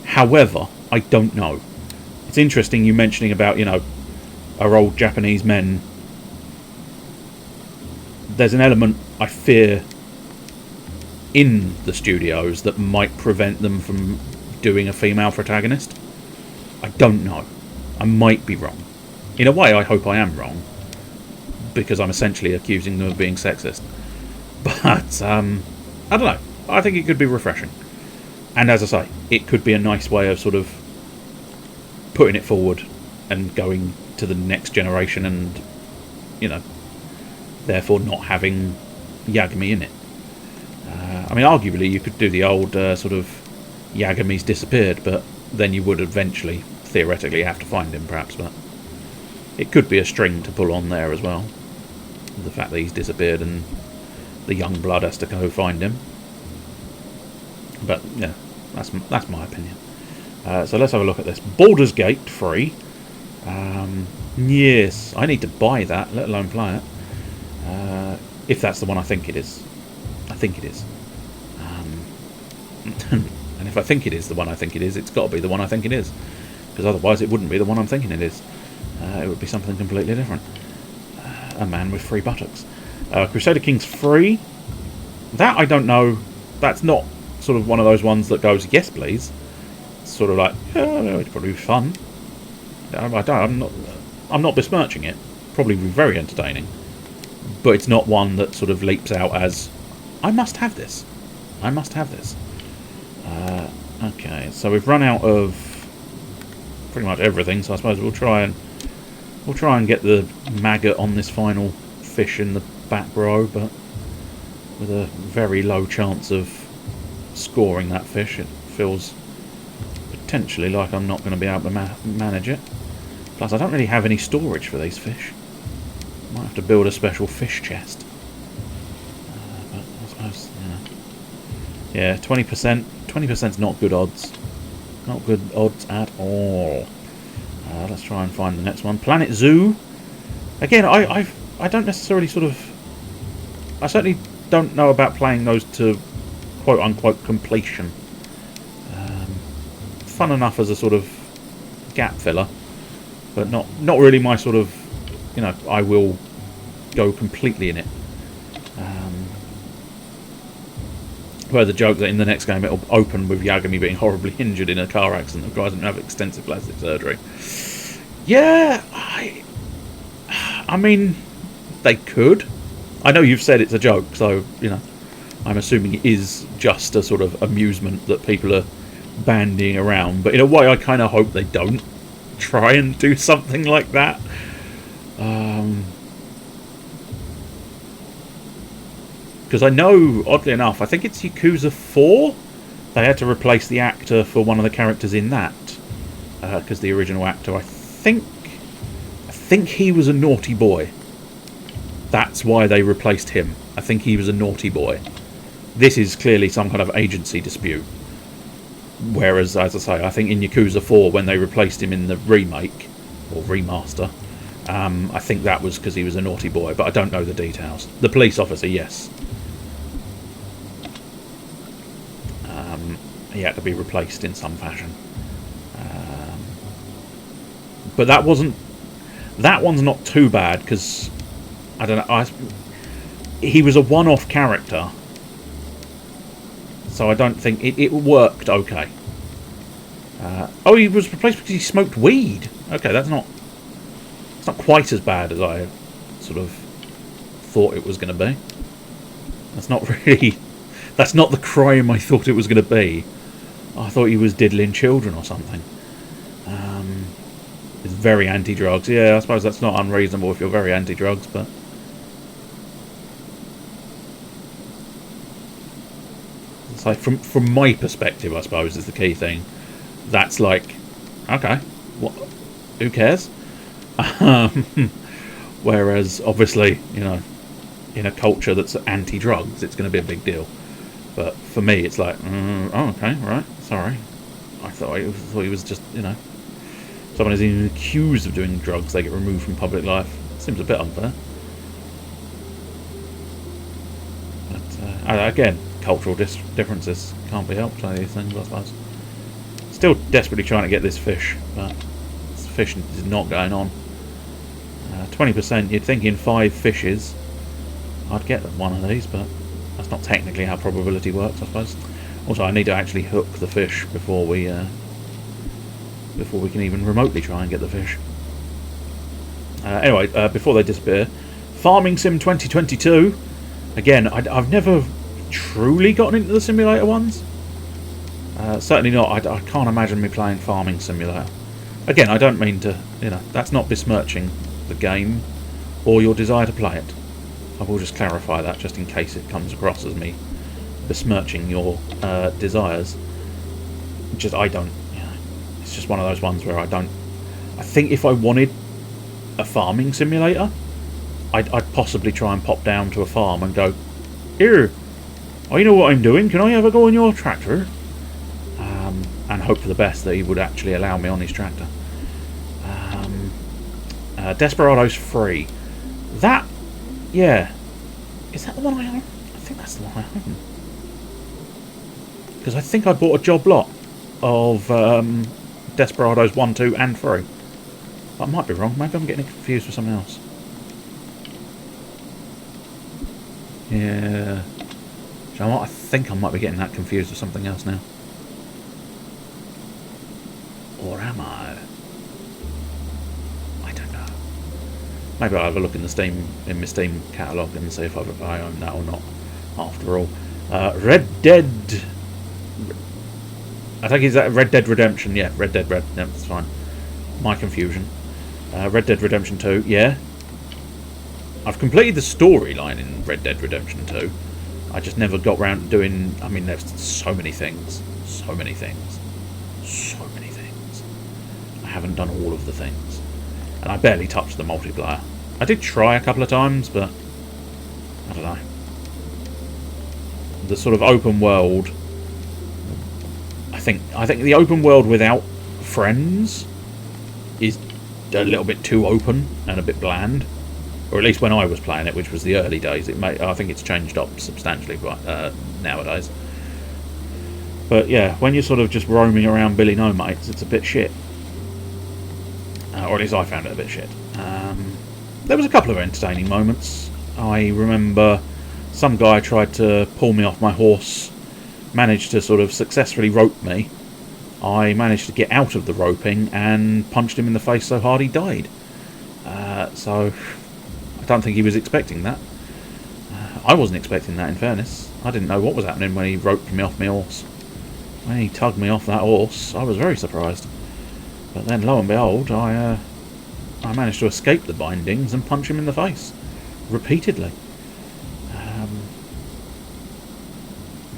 However, I don't know. It's interesting you mentioning about, you know, our old Japanese men. There's an element, I fear, in the studios that might prevent them from doing a female protagonist. I don't know. I might be wrong. In a way, I hope I am wrong, because I'm essentially accusing them of being sexist. But, I don't know. I think it could be refreshing. And as I say, it could be a nice way of sort of putting it forward and going to the next generation and, you know, therefore not having Yagami in it. I mean, arguably you could do the old sort of Yagami's disappeared, but then you would eventually, theoretically, have to find him, perhaps. But it could be a string to pull on there as well. The fact that he's disappeared and the young blood has to go find him. But yeah, that's my opinion. So let's have a look at this. Baldur's Gate 3. Yes, I need to buy that, let alone play it. If that's the one I think it is. I think it is. And if I think it is the one I think it is, it's got to be the one I think it is. Because otherwise it wouldn't be the one I'm thinking it is. It would be something completely different. A man with 3 buttocks. Crusader Kings 3. That I don't know. That's not sort of one of those ones that goes, yes please. It's sort of like, yeah, it'd probably be fun. I'm not besmirching it. Probably be very entertaining. But it's not one that sort of leaps out as, I must have this. I must have this. Okay, so we've run out of pretty much everything. So I suppose we'll try and get the maggot on this final fish in the back row, but with a very low chance of scoring that fish. It feels potentially like I'm not going to be able to manage it. Plus, I don't really have any storage for these fish. Might have to build a special fish chest. But I suppose, yeah, 20%. 20%'s not good odds. Not good odds at all. Let's try and find the next one. Planet Zoo. Again, I don't necessarily sort of... I certainly don't know about playing those to quote-unquote completion. Fun enough as a sort of gap filler, but not really my sort of, I will go completely in it. Where the joke that in the next game it'll open with Yagami being horribly injured in a car accident that requires him to have extensive plastic surgery. Yeah, I mean, they could. I know you've said it's a joke, so, I'm assuming it is just a sort of amusement that people are bandying around. But in a way, I kind of hope they don't try and do something like that. Because I know, oddly enough, I think it's Yakuza 4. They had to replace the actor for one of the characters in that. Because the original actor, I think he was a naughty boy. That's why they replaced him. I think he was a naughty boy. This is clearly some kind of agency dispute. Whereas, as I say, I think in Yakuza 4, when they replaced him in the remake, or remaster, I think that was because he was a naughty boy, but I don't know the details. The police officer, yes. He had to be replaced in some fashion. But that one's not too bad, because, I don't know, he was a one-off character, so I don't think it worked okay. Oh, he was replaced because he smoked weed. Okay, it's not quite as bad as I sort of thought it was going to be. That's not the crime I thought it was going to be. I thought he was diddling children or something. It's very anti-drugs. Yeah, I suppose that's not unreasonable if you're very anti-drugs, but... It's like, from my perspective, I suppose, is the key thing. That's like, okay, what? Who cares? Whereas, obviously, in a culture that's anti-drugs, it's going to be a big deal. But for me, it's like, oh, okay, right, sorry. I thought he was just, someone is even accused of doing drugs, they get removed from public life. Seems a bit unfair. But, again, cultural differences can't be helped by these things, I suppose. Still desperately trying to get this fish, but this fish is not going on. 20%, you'd think in 5 fishes I'd get one of these, but that's not technically how probability works, I suppose. Also, I need to actually hook the fish before we can even remotely try and get the fish. Anyway, before they disappear, Farming Sim 2022. Again, I've never truly gotten into the simulator ones. Certainly not. I can't imagine me playing Farming Simulator. Again, I don't mean to, that's not besmirching the game or your desire to play it. I will just clarify that just in case it comes across as me besmirching your desires. I don't, it's just one of those ones where I think if I wanted a farming simulator, I'd possibly try and pop down to a farm and go, here, I know what I'm doing, can I have a go on your tractor? And hope for the best that he would actually allow me on his tractor. Desperados free. That, yeah. Is that the one I own? I think that's the one I own. Because I think I bought a job lot of Desperados 1, 2 and 3. But I might be wrong. Maybe I'm getting confused with something else. Yeah. So I think I might be getting that confused with something else now. Or am I? I don't know. Maybe I'll have a look in my Steam catalogue and see if I own that or not. After all, Red Dead. I think it's that Red Dead Redemption. Yeah, Red Dead Redemption. That's fine. my confusion. Red Dead Redemption 2, yeah. I've completed the storyline in Red Dead Redemption 2. I just never got round to doing... I mean, there's so many things. So many things. So many things. I haven't done all of the things. And I barely touched the multiplayer. I did try a couple of times, but... I don't know. The sort of open world... I think the open world without friends is a little bit too open and a bit bland. Or at least when I was playing it, which was the early days. I think it's changed up substantially nowadays. But yeah, when you're sort of just roaming around Billy No Mates, it's a bit shit. Or at least I found it a bit shit. There was a couple of entertaining moments. I remember some guy tried to pull me off my horse, managed to sort of successfully rope me. I managed to get out of the roping and punched him in the face so hard he died. So I don't think he was expecting that. I wasn't expecting that, in fairness. I didn't know what was happening when he roped me off my horse. When he tugged me off that horse, I was very surprised. But then, lo and behold, I managed to escape the bindings and punch him in the face. Repeatedly.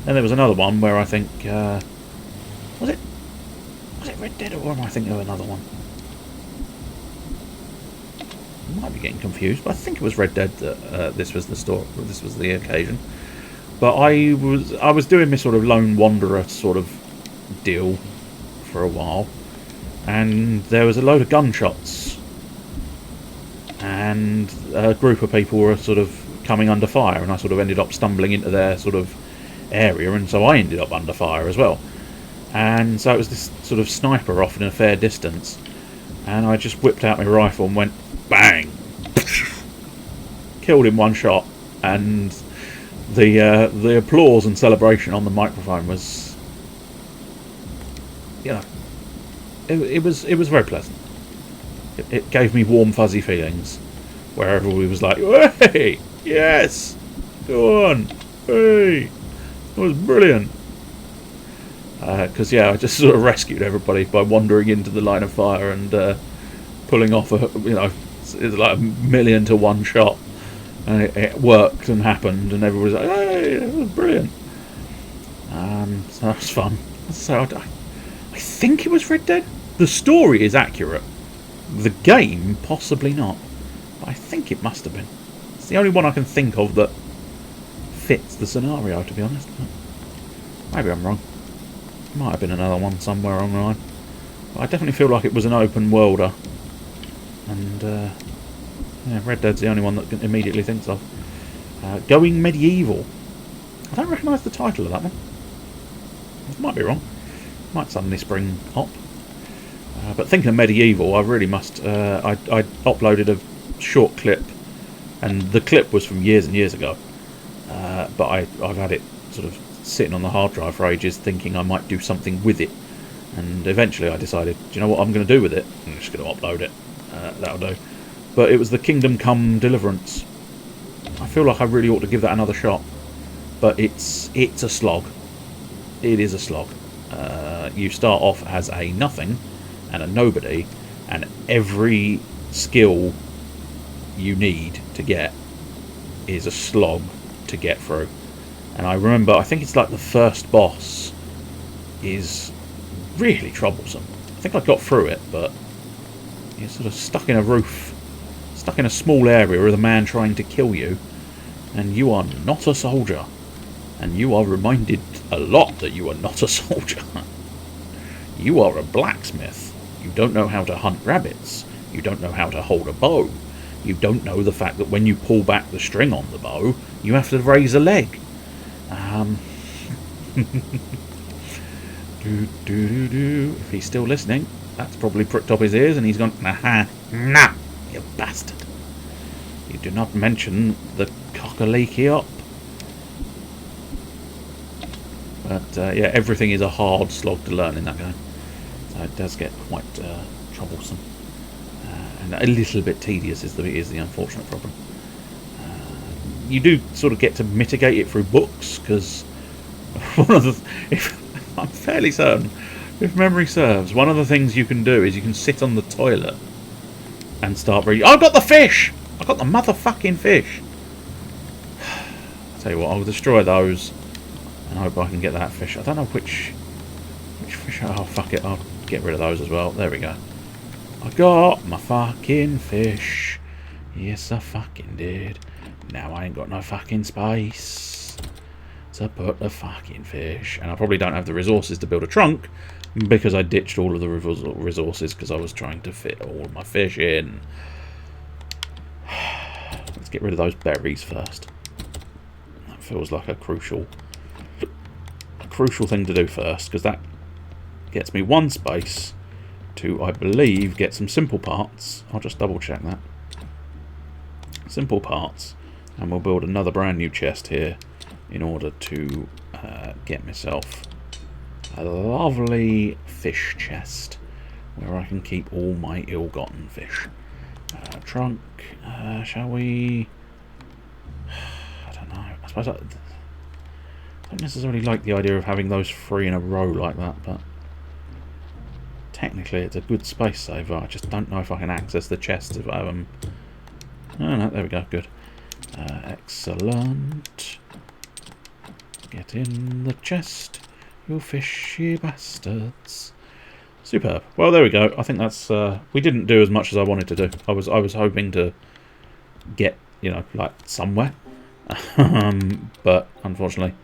Then there was another one where I think... Was it Red Dead, or am I thinking of another one? I might be getting confused, but I think it was Red Dead that this was the story. This was the occasion. But I was doing this sort of lone wanderer sort of deal for a while, and there was a load of gunshots, and a group of people were sort of coming under fire, and I sort of ended up stumbling into their sort of area, and so I ended up under fire as well. And so it was this sort of sniper off in a fair distance, and I just whipped out my rifle and went bang, killed him one shot, and the applause and celebration on the microphone was, you know, it was very pleasant. It gave me warm fuzzy feelings, where everybody was like, "Hey, yes, go on, hey, that was brilliant." Because yeah, I just sort of rescued everybody by wandering into the line of fire and pulling off it's like 1,000,000 to 1 shot, and it worked and happened, and everybody was like, "Hey, that was brilliant." So that was fun. So I think it was Red Dead. The story is accurate. The game, possibly not. But I think it must have been. It's the only one I can think of that fits the scenario, to be honest. But maybe I'm wrong. Might have been another one somewhere online. But I definitely feel like it was an open worlder. And yeah, Red Dead's the only one that immediately thinks of. Going Medieval. I don't recognise the title of that one. I might be wrong. Might suddenly spring up. But thinking of Medieval, I really must... I uploaded a short clip, and the clip was from years and years ago. But I've had it sort of sitting on the hard drive for ages, thinking I might do something with it. And eventually I decided, do you know what I'm going to do with it? I'm just going to upload it. That'll do. But it was the Kingdom Come Deliverance. I feel like I really ought to give that another shot. But it's a slog. It is a slog. You start off as a nothing and a nobody, and every skill you need to get is a slog to get through. And I remember, I think it's like the first boss is really troublesome. I think I got through it, but you're sort of stuck in a roof, stuck in a small area with a man trying to kill you, and you are not a soldier. And you are reminded a lot that you are not a soldier. You are a blacksmith. You don't know how to hunt rabbits. You don't know how to hold a bow. You don't know the fact that when you pull back the string on the bow, you have to raise a leg. If he's still listening, that's probably pricked up his ears and he's gone, "Nah, you bastard. You do not mention the cock-a-leaky up." But yeah, everything is a hard slog to learn in that game. So it does get quite troublesome. And a little bit tedious is the unfortunate problem. You do sort of get to mitigate it through books, because one of the... I'm fairly certain If memory serves, one of the things you can do is you can sit on the toilet and start breathing. I've got the fish! I've got the motherfucking fish! I'll tell you what, I'll destroy those and hope I can get that fish. I don't know which fish. Oh, fuck it. I'll get rid of those as well. There we go. I got my fucking fish. Yes, I fucking did. Now I ain't got no fucking space to put the fucking fish. And I probably don't have the resources to build a trunk because I ditched all of the resources because I was trying to fit all my fish in. Let's get rid of those berries first. That feels like a crucial thing to do first, because that gets me one space to, I believe, get some simple parts. I'll just double check that. Simple parts, and we'll build another brand new chest here in order to get myself a lovely fish chest where I can keep all my ill-gotten fish. Trunk, shall we? I don't know. I suppose I don't necessarily like the idea of having those 3 in a row like that, but technically it's a good space saver. I just don't know if I can access the chests if I have them. Oh no, there we go, good. Excellent. Get in the chest, you fishy bastards. Superb. Well, there we go. I think that's we didn't do as much as I wanted to do. I was hoping to get, you know, like somewhere. But unfortunately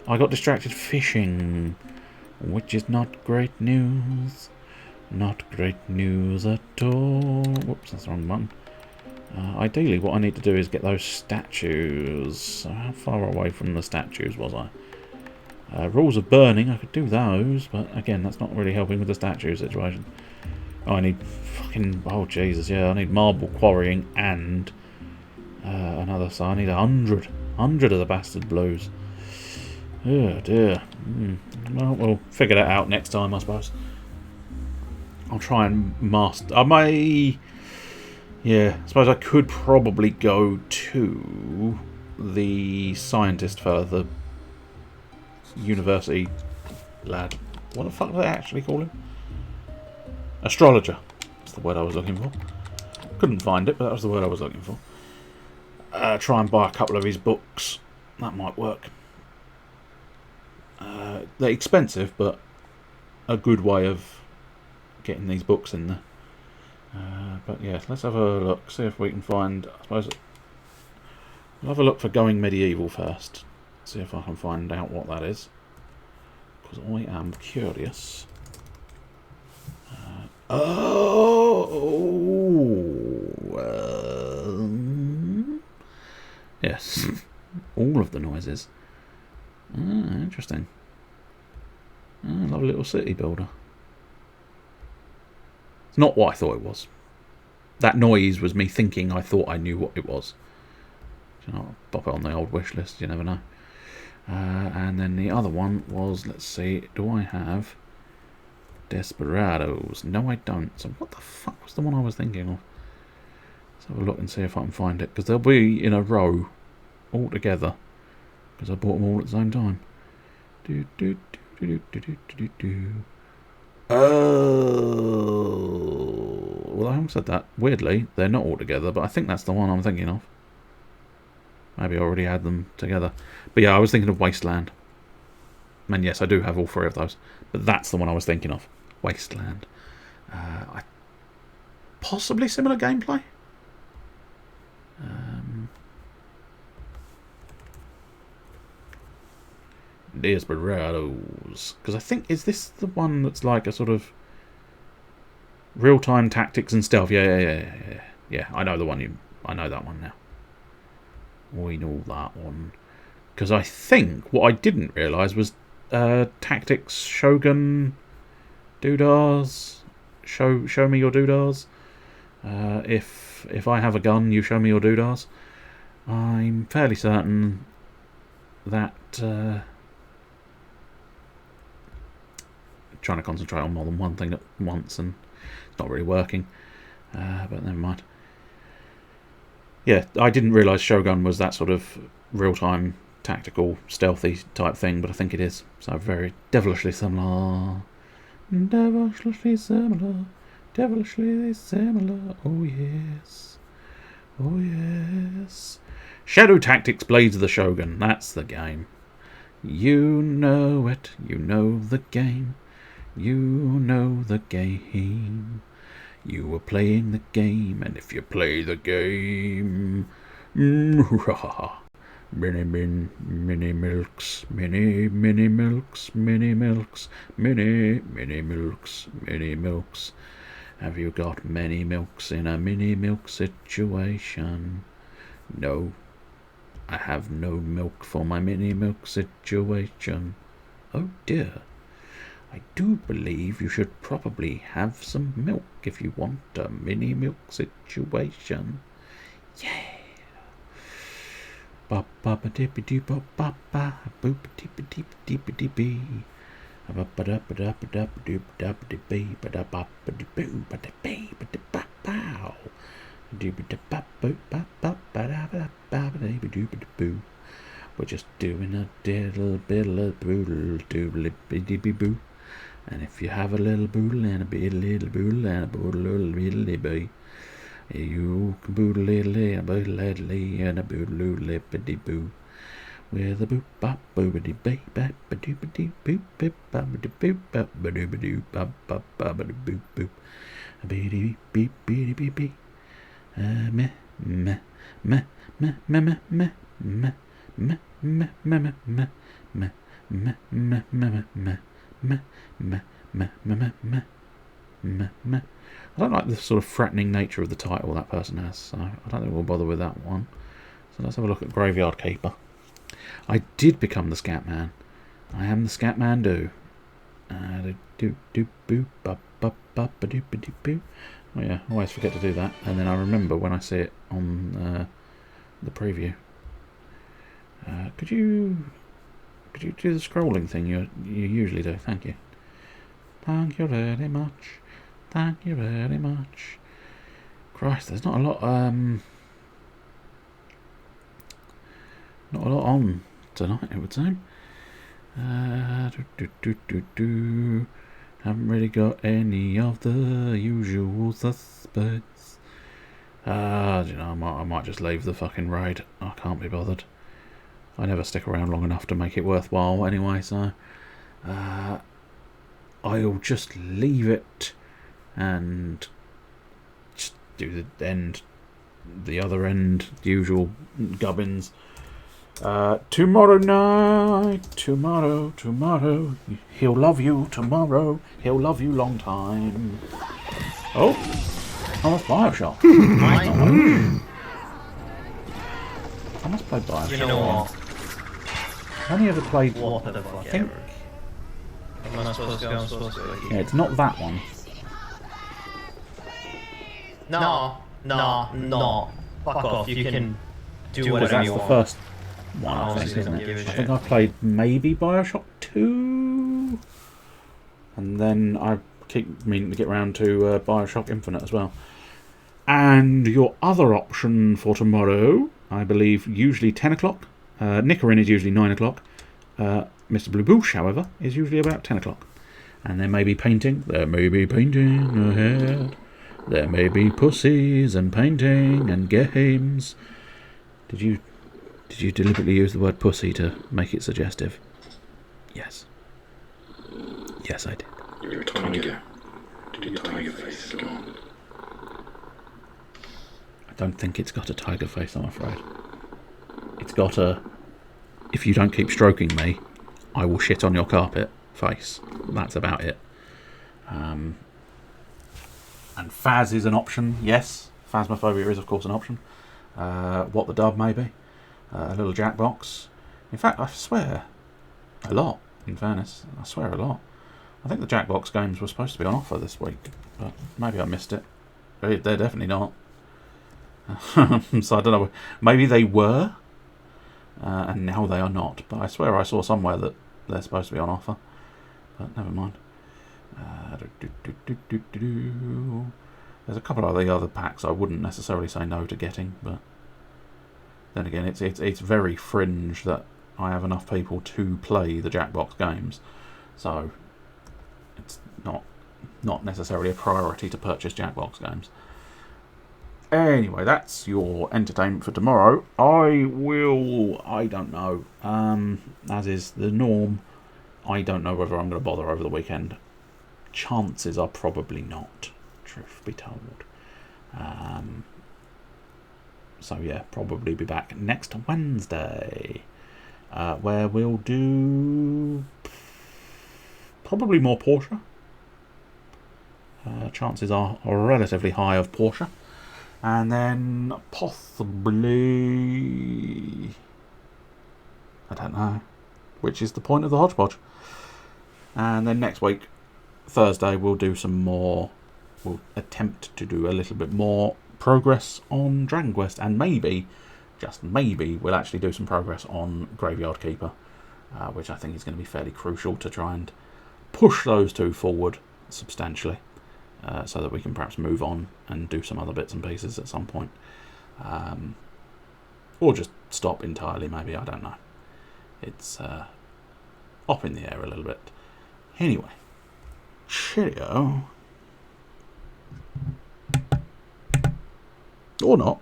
I got distracted fishing, which is not great news. Not great news at all. Whoops, that's the wrong button. Ideally, what I need to do is get those statues. So how far away from the statues was I? Rules of burning, I could do those, but again, that's not really helping with the statue situation. Oh, I need fucking... Oh, Jesus, yeah, I need marble quarrying and another... So I need 100 of the bastard blues. Oh, dear. Well, we'll figure that out next time, I suppose. I'll try and master... I may... Yeah, I suppose I could probably go to the scientist fella, the university lad. What the fuck do they actually call him? Astrologer. That's the word I was looking for. Couldn't find it, but that was the word I was looking for. Try and buy a couple of his books. That might work. They're expensive, but a good way of getting these books in there. But yeah, let's have a look, see if we can find... I suppose we'll have a look for going medieval first. See if I can find out what that is, because I am curious. Yes, all of the noises. Interesting. Lovely little city builder. It's not what I thought it was. That noise was me thinking I thought I knew what it was. You know, I'll pop it on the old wish list, you never know. And then the other one was, let's see, do I have Desperados? No, I don't. So what the fuck was the one I was thinking of? Let's have a look and see if I can find it, because they'll be in a row all together, because I bought them all at the same time. Oh, well, I haven't said that. Weirdly, they're not all together, but I think that's the one I'm thinking of. Maybe I already had them together. But yeah, I was thinking of Wasteland. And yes, I do have all 3 of those. But that's the one I was thinking of. Wasteland. Possibly similar gameplay? Desperados. Because I think, is this the one that's like a sort of real-time tactics and stealth? Yeah, I know the one I know that one now. We know that one. Because I think what I didn't realise was tactics, Shogun, doodahs. Show me your doodahs. If I have a gun, you show me your doodahs. I'm fairly certain that trying to concentrate on more than one thing at once and it's not really working. But never mind. Yeah, I didn't realise Shogun was that sort of real-time, tactical, stealthy type thing, but I think it is. So very devilishly similar. Devilishly similar. Devilishly similar. Oh yes. Oh yes. Shadow Tactics Blades of the Shogun. That's the game. You know it. You know the game. You know the game. You were playing the game, and if you play the game, mini milks, mini milks, mini milks, mini milks. Have you got many milks in a mini milk situation? No, I have no milk for my mini milk situation. Oh dear. I do believe you should probably have some milk if you want a mini milk situation. Yeah. Ba ba ba dippy dee ba ba ba boop dippy deep deepy deepy. Ba ba da ba da ba da ba doop da ba de bee ba da ba ba de boo ba de bee ba de ba bow. Doopy da ba boop ba ba ba da ba ba ba de doop de boo. We're just doing a diddle biddle boodle doodle biddy boo. And if you have a little boodle and a little boodle and a boodle little bee, you can boodle little and a boodle little and a boodle lippity boo. With a boop bop boobity bee bap ba doopity boop bip boppity boop bop ba doobity bop bop boppity boop boop. A beady beep beady beep beep. Meh meh meh meh meh meh meh meh meh meh meh meh meh meh meh meh meh. Meh, meh, meh, meh, meh, meh, meh, meh. I don't like the sort of threatening nature of the title that person has, so I don't think we'll bother with that one. So let's have a look at Graveyard Keeper. I did become the Scat Man. I am the Scat Man do. Do do boo ba ba ba ba do ba do boo. Oh yeah, I always forget to do that, and then I remember when I see it on the preview. Could you do the scrolling thing you usually do? Thank you. Thank you very much. Thank you very much. Christ, there's not a lot on tonight, I would say. Haven't really got any of the usual suspects. You know, I might just leave the fucking raid. I can't be bothered. I never stick around long enough to make it worthwhile anyway, so I'll just leave it and just do the other end, usual gubbins. Tomorrow night, tomorrow, he'll love you tomorrow, he'll love you long time. Oh, that's Bioshock. I must play Bioshock. You know what? I only ever played. What the fuck? I think. Am I supposed to go? I'm supposed to go here. Yeah, it's not that one. No. Fuck off. You can do whatever That's you the want. first one, I think, Honestly, isn't don't give a it? I shit. think I played maybe Bioshock 2, and then I keep meaning to get round to Bioshock Infinite as well. And your other option for tomorrow, I believe, usually 10 o'clock. Nickerin is usually 9 o'clock. Mr. Blue Bush, however, is usually about 10 o'clock. And there may be painting. There may be painting ahead. There may be pussies and painting and games. Did you deliberately use the word pussy to make it suggestive? Yes. Yes, I did. Your tiger. Did your tiger face go on? I don't think it's got a tiger face, I'm afraid. It's got a, if you don't keep stroking me, I will shit on your carpet face. That's about it. And Phas is an option, yes. Phasmophobia is, of course, an option. What the Dub, maybe. A little Jackbox. In fact, I swear a lot, in fairness. I swear a lot. I think the Jackbox games were supposed to be on offer this week, but maybe I missed it. They're definitely not. So I don't know. Maybe they were, and now they are not. But I swear I saw somewhere that they're supposed to be on offer. But never mind. There's a couple of the other packs I wouldn't necessarily say no to getting, but then again, it's very fringe that I have enough people to play the Jackbox games. So it's not necessarily a priority to purchase Jackbox games. Anyway, that's your entertainment for tomorrow. I don't know, as is the norm, I don't know whether I'm going to bother over the weekend. Chances are probably not, truth be told. So yeah, probably be back next Wednesday, where we'll do probably more Porsche. Chances are relatively high of Porsche. And then possibly, I don't know, which is the point of the hodgepodge. And then next week, Thursday, we'll do some more. We'll attempt to do a little bit more progress on Dragon Quest, and maybe, just maybe, we'll actually do some progress on Graveyard Keeper, which I think is going to be fairly crucial to try and push those two forward substantially, so that we can perhaps move on and do some other bits and pieces at some point, or just stop entirely. Maybe, I don't know. It's up in the air a little bit. Anyway, cheerio. Or not.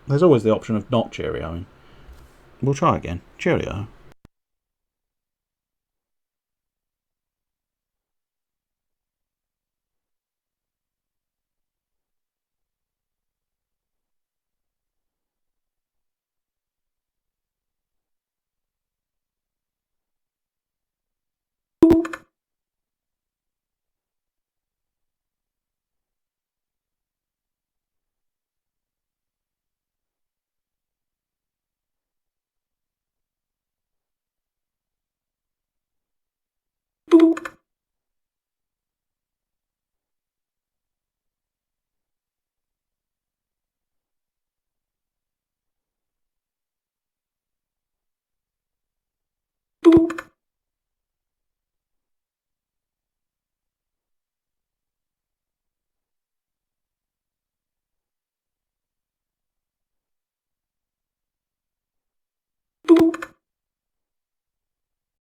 There's always the option of not cheerioing. We'll try again. Cheerio. Boop.